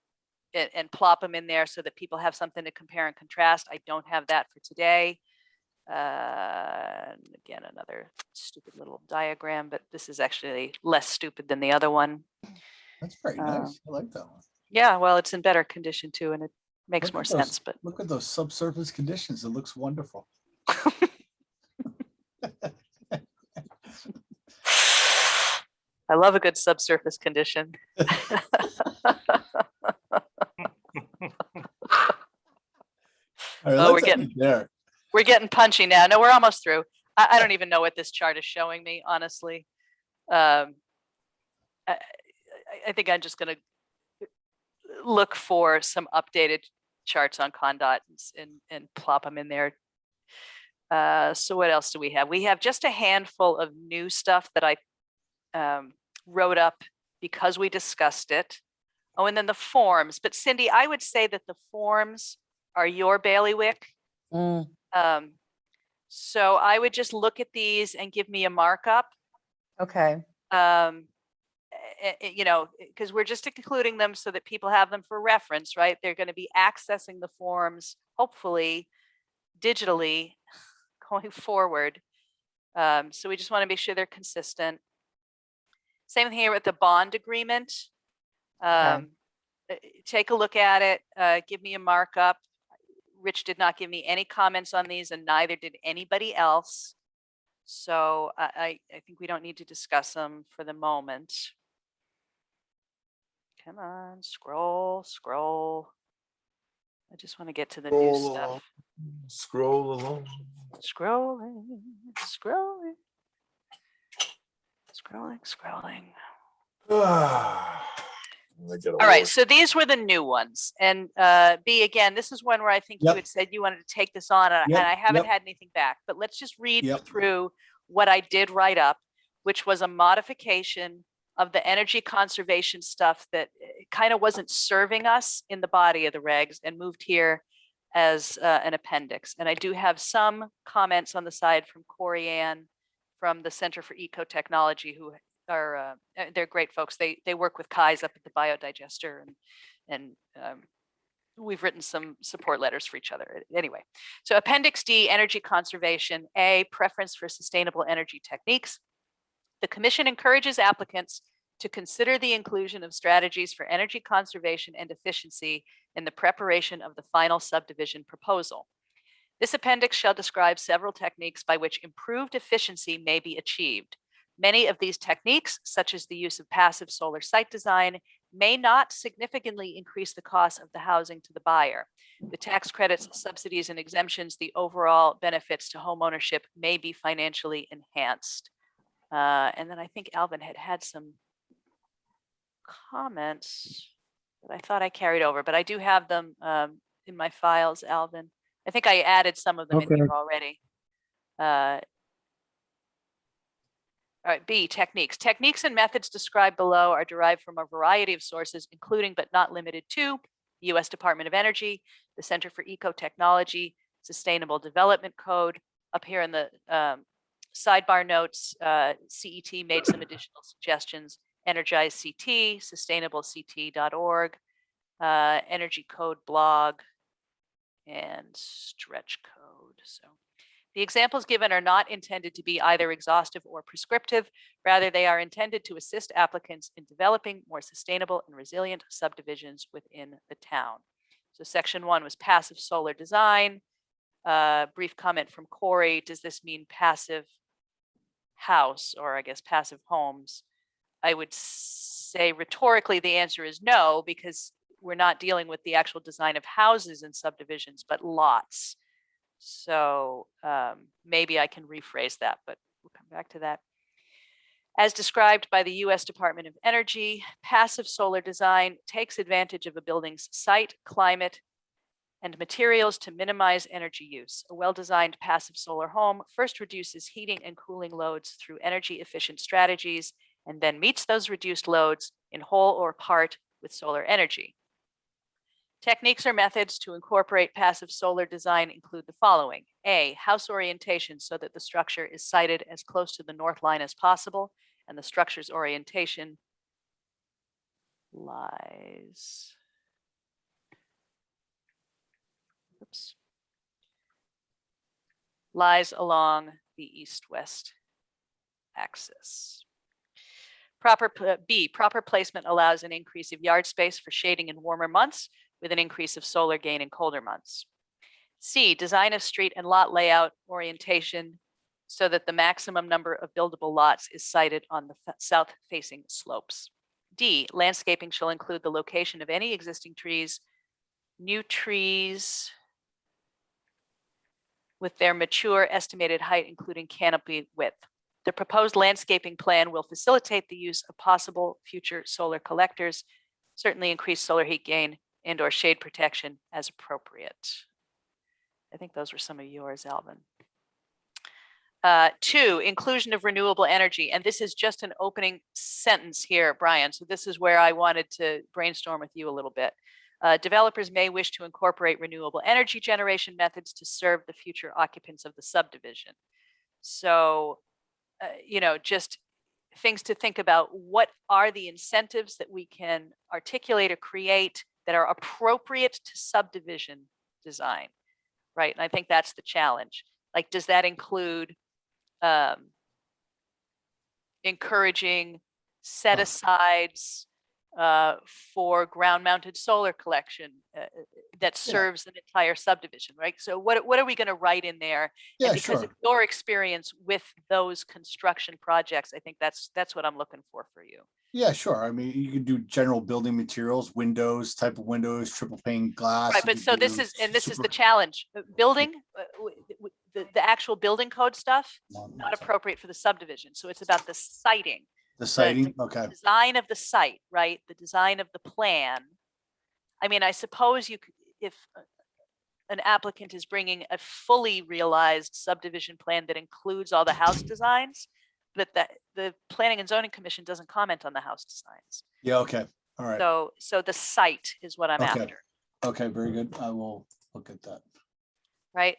plop them in there so that people have something to compare and contrast. I don't have that for today. And again, another stupid little diagram, but this is actually less stupid than the other one. That's very nice. I like that one. Yeah, well, it's in better condition too, and it makes Look more at those- sense. But Look at those subsurface conditions. It looks wonderful. I love a good subsurface condition. All right, Oh, let's we're end it there. We're getting punchy now. No, we're almost through. I don't even know what this chart is showing me, honestly. I think I'm just going to look for some updated charts on Condot and plop them in there. So what else do we have? We have just a handful of new stuff that I wrote up because we discussed it. Oh, and then the forms. But Cindy, I would say that the forms are your bailiwick. So I would just look at these and give me a markup. Okay, Because we're just including them so that people have them for reference, right? They're going to be accessing the forms, hopefully digitally going forward. So we just want to make sure they're consistent. Same thing here with the bond agreement. Take a look at it, give me a markup. Rich did not give me any comments on these, and neither did anybody else. So I think we don't need to discuss them for the moment. Come on, scroll. I just want to get to the new stuff. Scroll along. Scrolling. All All right, so these were the new ones. And B, again, this is one where I think you Yep. had said you wanted to take this on, and Yep, I haven't yep. had anything back. But let's just read Yep. through what I did write up, which was a modification of the energy conservation stuff that kind of wasn't serving us in the body of the regs and moved here as an appendix. And I do have some comments on the side from Corey Ann from the Center for Ecotechnology, who are they're great folks. They work with Kai's up at the biodigester, and we've written some support letters for each other. Anyway, so Appendix D, energy conservation. A, preference for sustainable energy techniques. The commission encourages applicants to consider the inclusion of strategies for energy conservation and efficiency in the preparation of the final subdivision proposal. This appendix shall describe several techniques by which improved efficiency may be achieved. Many of these techniques, such as the use of passive solar site design, may not significantly increase the cost of the housing to the buyer. The tax credits, subsidies, and exemptions, the overall benefits to homeownership may be financially enhanced. And then I think Alvin had some comments that I thought I carried over, but I do have them in my files, Alvin. I think I added some of them in here already. All right, B, techniques. Techniques and methods described below are derived from a variety of sources, including but not limited to the U.S. Department of Energy, the Center for Ecotechnology, Sustainable Development Code. Up here in the sidebar notes, CET made some additional suggestions. Energize CT, sustainablect.org, Energy Code blog, and stretch code. So the examples given are not intended to be either exhaustive or prescriptive. Rather, they are intended to assist applicants in developing more sustainable and resilient subdivisions within the town. So section 1 was passive solar design. Brief comment from Corey. Does this mean passive house, or I guess passive homes? I would say rhetorically the answer is no, because we're not dealing with the actual design of houses in subdivisions, but lots. So maybe I can rephrase that, but we'll come back to that. As described by the U.S. Department of Energy, passive solar design takes advantage of a building's site, climate, and materials to minimize energy use. A well-designed passive solar home first reduces heating and cooling loads through energy-efficient strategies, and then meets those reduced loads in whole or part with solar energy. Techniques or methods to incorporate passive solar design include the following. A, house orientation so that the structure is sited as close to the north line as possible, and the structure's orientation lies along the east-west axis. Proper placement allows an increase of yard space for shading in warmer months, with an increase of solar gain in colder months. C, design of street and lot layout orientation so that the maximum number of buildable lots is sited on the south-facing slopes. D, landscaping shall include the location of any existing trees, new trees with their mature estimated height, including canopy width. The proposed landscaping plan will facilitate the use of possible future solar collectors, certainly increase solar heat gain and or shade protection as appropriate. I think those were some of yours, Alvin. 2, inclusion of renewable energy. And this is just an opening sentence here, Brian. So this is where I wanted to brainstorm with you a little bit. Developers may wish to incorporate renewable energy generation methods to serve the future occupants of the subdivision. So, just things to think about. What are the incentives that we can articulate or create that are appropriate to subdivision design, right? And I think that's the challenge. Like, does that include encouraging set-asides for ground-mounted solar collection that serves an entire subdivision, right? So what are we going to write in there? Yeah, And because sure. of your experience with those construction projects, I think that's what I'm looking for you. Yeah, sure. I mean, you could do general building materials, windows, type of windows, triple pane glass. Right, you but could so this do is the super- challenge. Building, the actual building code stuff, Not not appropriate for the subdivision. So it's about the siting. The siting, okay. Design of the site, right? The design of the plan. I mean, I suppose you could, if an applicant is bringing a fully realized subdivision plan that includes all the house designs, but the Planning and Zoning Commission doesn't comment on the house designs. Yeah, okay. All right. So the site is what I'm Okay. after. Okay, very good. I will look at that. Right.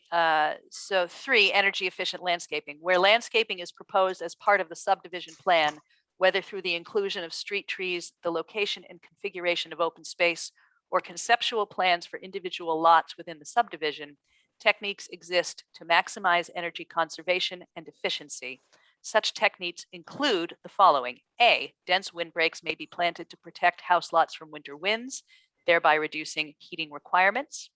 So 3, energy efficient landscaping, where landscaping is proposed as part of the subdivision plan, whether through the inclusion of street trees, the location and configuration of open space, or conceptual plans for individual lots within the subdivision, techniques exist to maximize energy conservation and efficiency. Such techniques include the following. A, dense windbreaks may be planted to protect house lots from winter winds, thereby reducing heating requirements.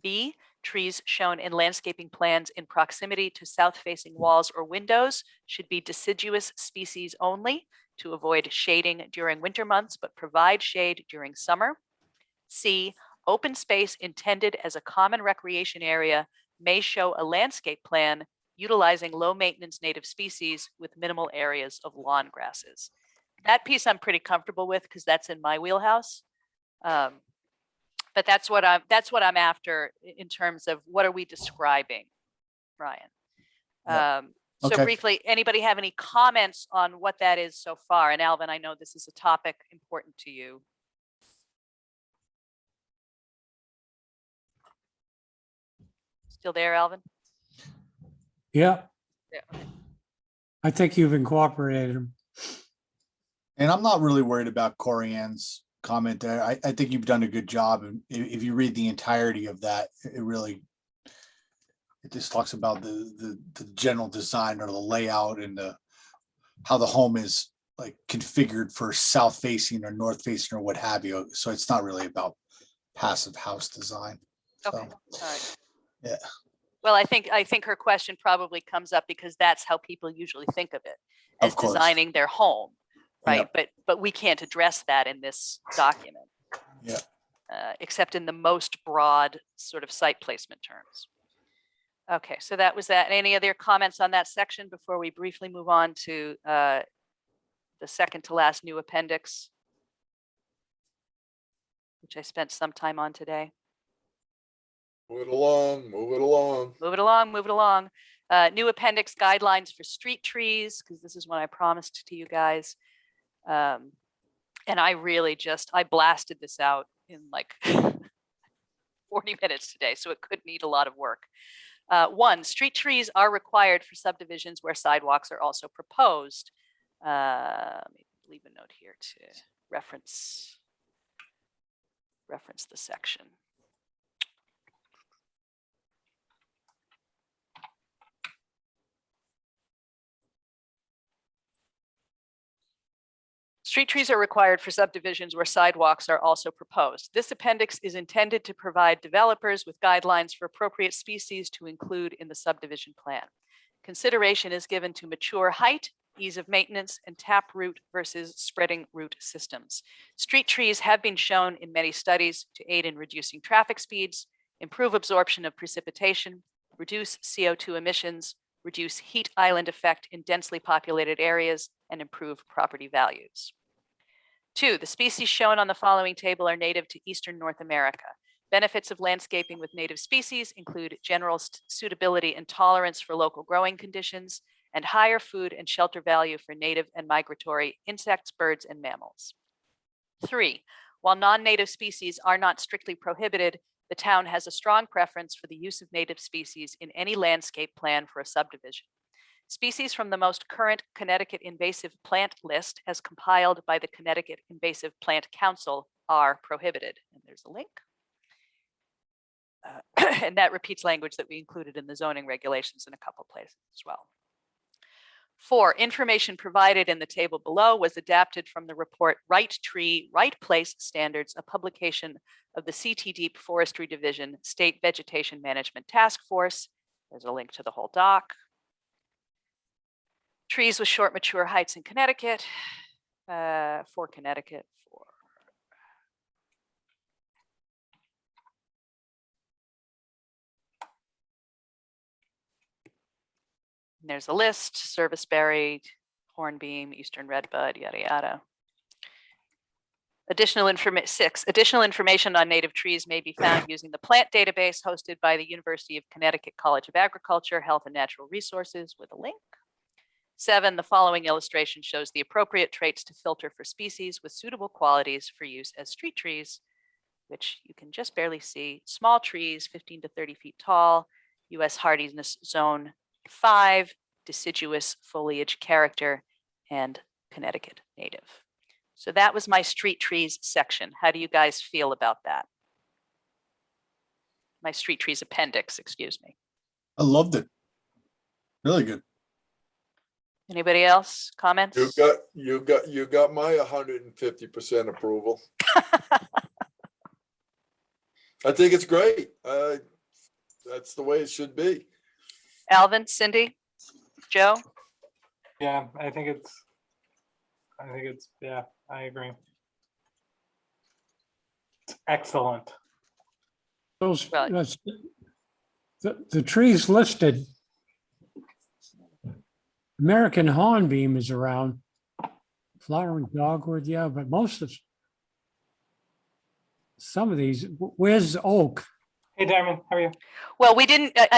B, trees shown in landscaping plans in proximity to south-facing walls or windows should be deciduous species only to avoid shading during winter months, but provide shade during summer. C, open space intended as a common recreation area may show a landscape plan utilizing low-maintenance native species with minimal areas of lawn grasses. That piece I'm pretty comfortable with because that's in my wheelhouse. But that's what I'm after in terms of what are we describing, Ryan? Yep. So Okay. briefly, anybody have any comments on what that is so far? And Alvin, I know this is a topic important to you. Still there, Alvin? Yeah, Yeah. I think you've incorporated them. And I'm not really worried about Corian's comment there. I think you've done a good job. And if you read the entirety of that, it just talks about the general design or the layout and how the home is like configured for south facing or north facing or what have you. So it's not really about passive house design. Okay, So, all right. yeah. Well, I think her question probably comes up because that's how people usually think of it, as Of course. designing their home, right? Yep. But we can't address that in this document. Yeah. Except in the most broad sort of site placement terms. Okay, so that was that. Any other comments on that section before we briefly move on to the second to last new appendix, which I spent some time on today? Move it along, move it along. Move it along, move it along. New appendix guidelines for street trees, because this is what I promised to you guys. And I really I blasted this out in like 40 minutes today, so it could need a lot of work. 1, street trees are required for subdivisions where sidewalks are also proposed. Let me leave a note here to reference the section. Street trees are required for subdivisions where sidewalks are also proposed. This appendix is intended to provide developers with guidelines for appropriate species to include in the subdivision plan. Consideration is given to mature height, ease of maintenance, and taproot versus spreading root systems. Street trees have been shown in many studies to aid in reducing traffic speeds, improve absorption of precipitation, reduce CO2 emissions, reduce heat island effect in densely populated areas, and improve property values. 2, the species shown on the following table are native to Eastern North America. Benefits of landscaping with native species include general suitability and tolerance for local growing conditions, and higher food and shelter value for native and migratory insects, birds, and mammals. 3, while non-native species are not strictly prohibited, the town has a strong preference for the use of native species in any landscape plan for a subdivision. Species from the most current Connecticut invasive plant list, as compiled by the Connecticut Invasive Plant Council, are prohibited. And there's a link. And that repeats language that we included in the zoning regulations in a couple places as well. 4, information provided in the table below was adapted from the report Right Tree, Right Place Standards, a publication of the CT Deep Forestry Division State Vegetation Management Task Force. There's a link to the whole doc. Trees with short mature heights in Connecticut, for Connecticut. And there's a list: serviceberry, hornbeam, eastern redbud, yada yada. Additional information on native trees may be found using the plant database hosted by the University of Connecticut College of Agriculture, Health and Natural Resources, with a link. 7, the following illustration shows the appropriate traits to filter for species with suitable qualities for use as street trees, which you can just barely see. Small trees, 15 to 30 feet tall, U.S. hardiness zone 5, deciduous foliage character, and Connecticut native. So that was my street trees section. How do you guys feel about that? My street trees appendix, excuse me. I loved it. Really good. Anybody else? Comments? You got my 150% approval. I think it's great. That's the way it should be. Alvin, Cindy, Joe? Yeah, I think it's, yeah, I agree. It's excellent. Those, Right. the trees listed. American hornbeam is around. Flowering dogwood, yeah, but most of some of these, where's oak? Hey, Diamond, how are you? Well, I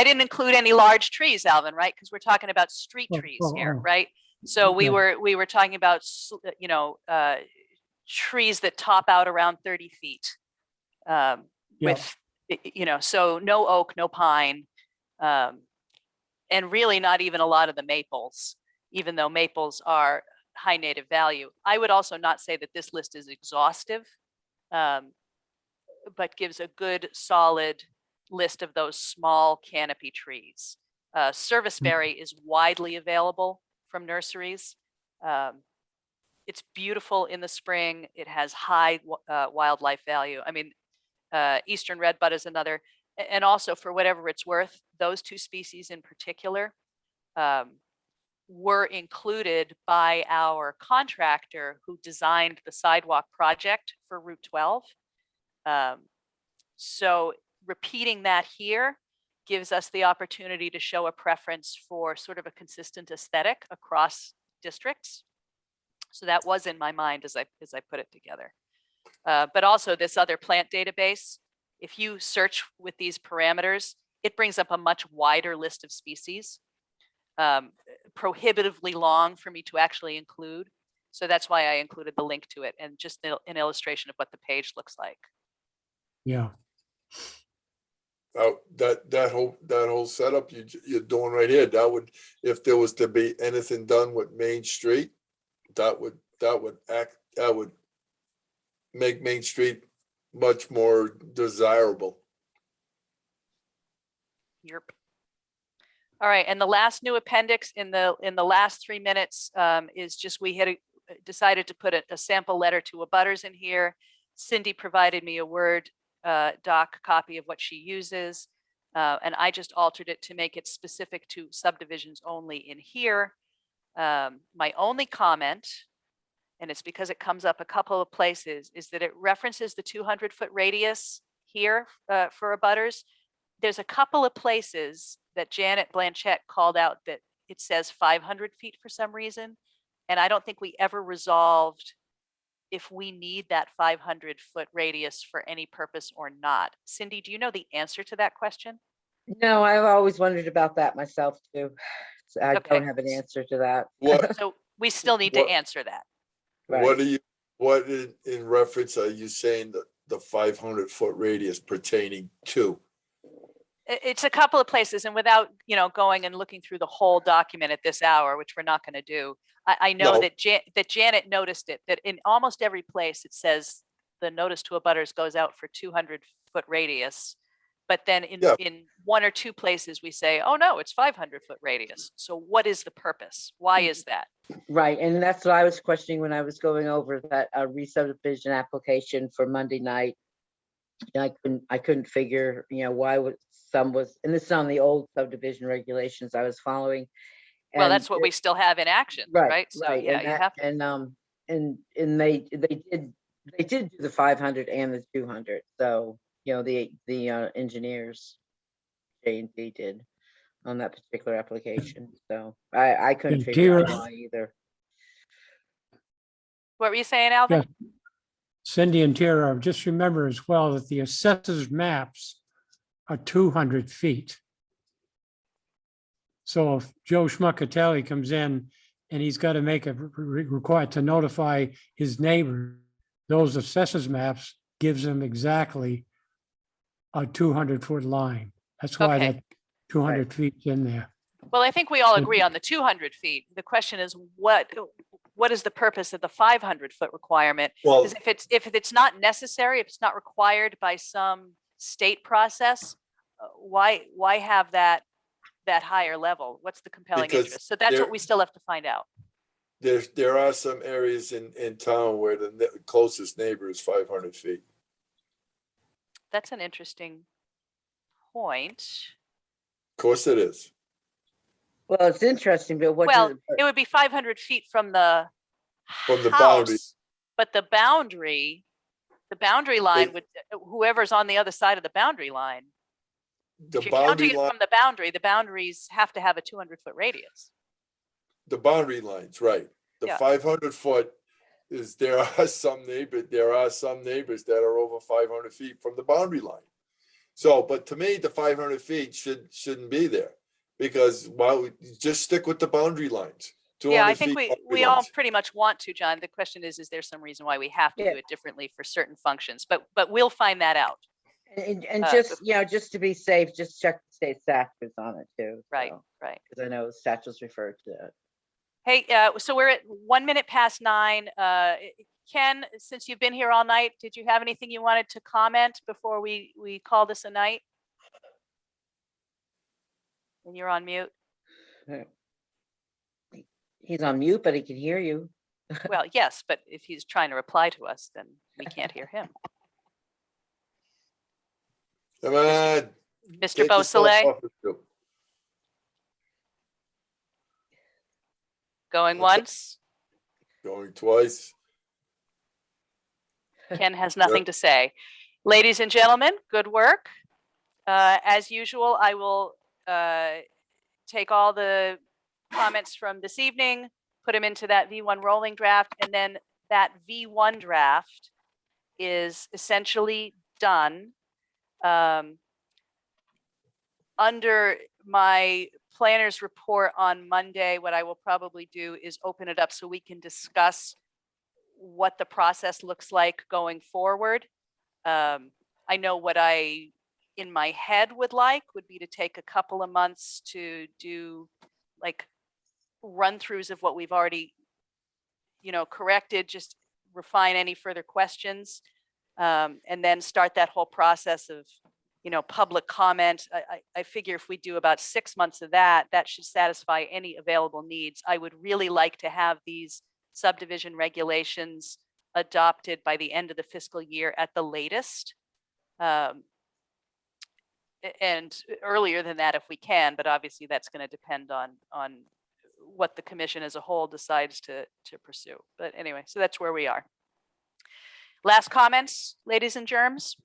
didn't include any large trees, Alvin, right? Because we're talking about street Oh, trees oh, here, oh. right? So we Okay. were talking about, trees that top out around 30 feet. Yeah. With, so no oak, no pine. And really not even a lot of the maples, even though maples are high native value. I would also not say that this list is exhaustive, but gives a good solid list of those small canopy trees. Serviceberry is widely available from nurseries. It's beautiful in the spring. It has high wildlife value. I mean, Eastern redbud is another, and also for whatever it's worth, those two species in particular were included by our contractor who designed the sidewalk project for Route 12. So repeating that here gives us the opportunity to show a preference for sort of a consistent aesthetic across districts. So that was in my mind as I put it together. But also this other plant database, if you search with these parameters, it brings up a much wider list of species, prohibitively long for me to actually include. So that's why I included the link to it and just an illustration of what the page looks like. Yeah. That whole setup you're doing right here, that would, if there was to be anything done with Main Street, that would make Main Street much more desirable. Yep. All right, and the last new appendix in the last 3 minutes is just we had decided to put a sample letter to abutters in here. Cindy provided me a Word doc copy of what she uses, and I just altered it to make it specific to subdivisions only in here. My only comment, and it's because it comes up a couple of places, is that it references the 200-foot radius here for abutters. There's a couple of places that Janet Blanchette called out that it says 500 feet for some reason. And I don't think we ever resolved if we need that 500-foot radius for any purpose or not. Cindy, do you know the answer to that question? No, I've always wondered about that myself too. So I Okay. don't have an answer to that. What So we still need to What- answer that. what are you, what in reference are you saying that the 500-foot radius pertaining to? It's a couple of places, and without going and looking through the whole document at this hour, which we're not going to do, I know No. that Janet noticed it, that in almost every place it says the notice to abutters goes out for 200-foot radius, but then Yeah. in one or two places we say, oh no, it's 500-foot radius. So what is the purpose? Why is that? Right, and that's what I was questioning when I was going over that re-subdivision application for Monday night. And I couldn't figure, why some was, and this is on the old subdivision regulations I was following. Well, and that's what we still have in action, right? So Right, yeah, and you that, have to. and they did do the 500 and the 200. So the engineers J&D did on that particular application. So I couldn't Yeah, figure out Kira- why either. What were you saying, Alvin? Yeah. Cindy and Tara, just remember as well that the assessor's maps are 200 feet. So if Joe Schmuckatelli comes in and he's got to make a required to notify his neighbor, those assessor's maps gives him exactly a 200-foot line. That's why Okay. that 200 feet's in there. Well, I think we all agree on the 200 feet. The question is what is the purpose of the 500-foot requirement? Well, Because if it's not necessary, if it's not required by some state process, why have that that higher level? What's the compelling Because interest? So that's there- what we still have to find out. There are some areas in town where the closest neighbor is 500 feet. That's an interesting point. Of course it is. Well, it's interesting, but what? Well, it would be 500 feet from the From the boundary. house, but the boundary line would, whoever's on the other side of the boundary line. The If you're counting boundary it line, from the boundaries have to have a 200-foot radius. the boundary lines, right. The Yeah. 500 foot is, there are some neighbors that are over 500 feet from the boundary line. So, but to me, the 500 feet shouldn't be there, because why would you just stick with the boundary lines? Yeah, I 200 think feet boundary we all lines. pretty much want to, John. The question is there some reason why we have to Yeah. do it differently for certain functions? But we'll find that out. And just, just to be safe, just check the state statutes on it too. Right, right. Because I know statutes refer to that. Hey, so we're at 1 minute past 9. Ken, since you've been here all night, did you have anything you wanted to comment before we call this a night? And you're on mute. He's on mute, but he can hear you. Well, yes, but if he's trying to reply to us, then we can't hear him. Come on. Mr. take yourself Beausoleil, off the field. going What's up? once. Going twice. Ken has nothing to say. Ladies and gentlemen, good work. As usual, I will take all the comments from this evening, put them into that V1 rolling draft, and then that V1 draft is essentially done. Under my planner's report on Monday, what I will probably do is open it up so we can discuss what the process looks like going forward. I know what I, in my head, would be to take a couple of months to do like run-throughs of what we've already, corrected, just refine any further questions, and then start that whole process of, public comment. I figure if we do about 6 months of that, that should satisfy any available needs. I would really like to have these subdivision regulations adopted by the end of the fiscal year at the latest. And earlier than that if we can, but obviously that's going to depend on what the commission as a whole decides to pursue. But anyway, so that's where we are. Last comments, ladies and germs.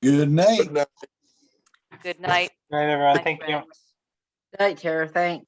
Good night. Good night. Good night. All right, everyone. my Thank you. friends. Good night, Tara, thanks.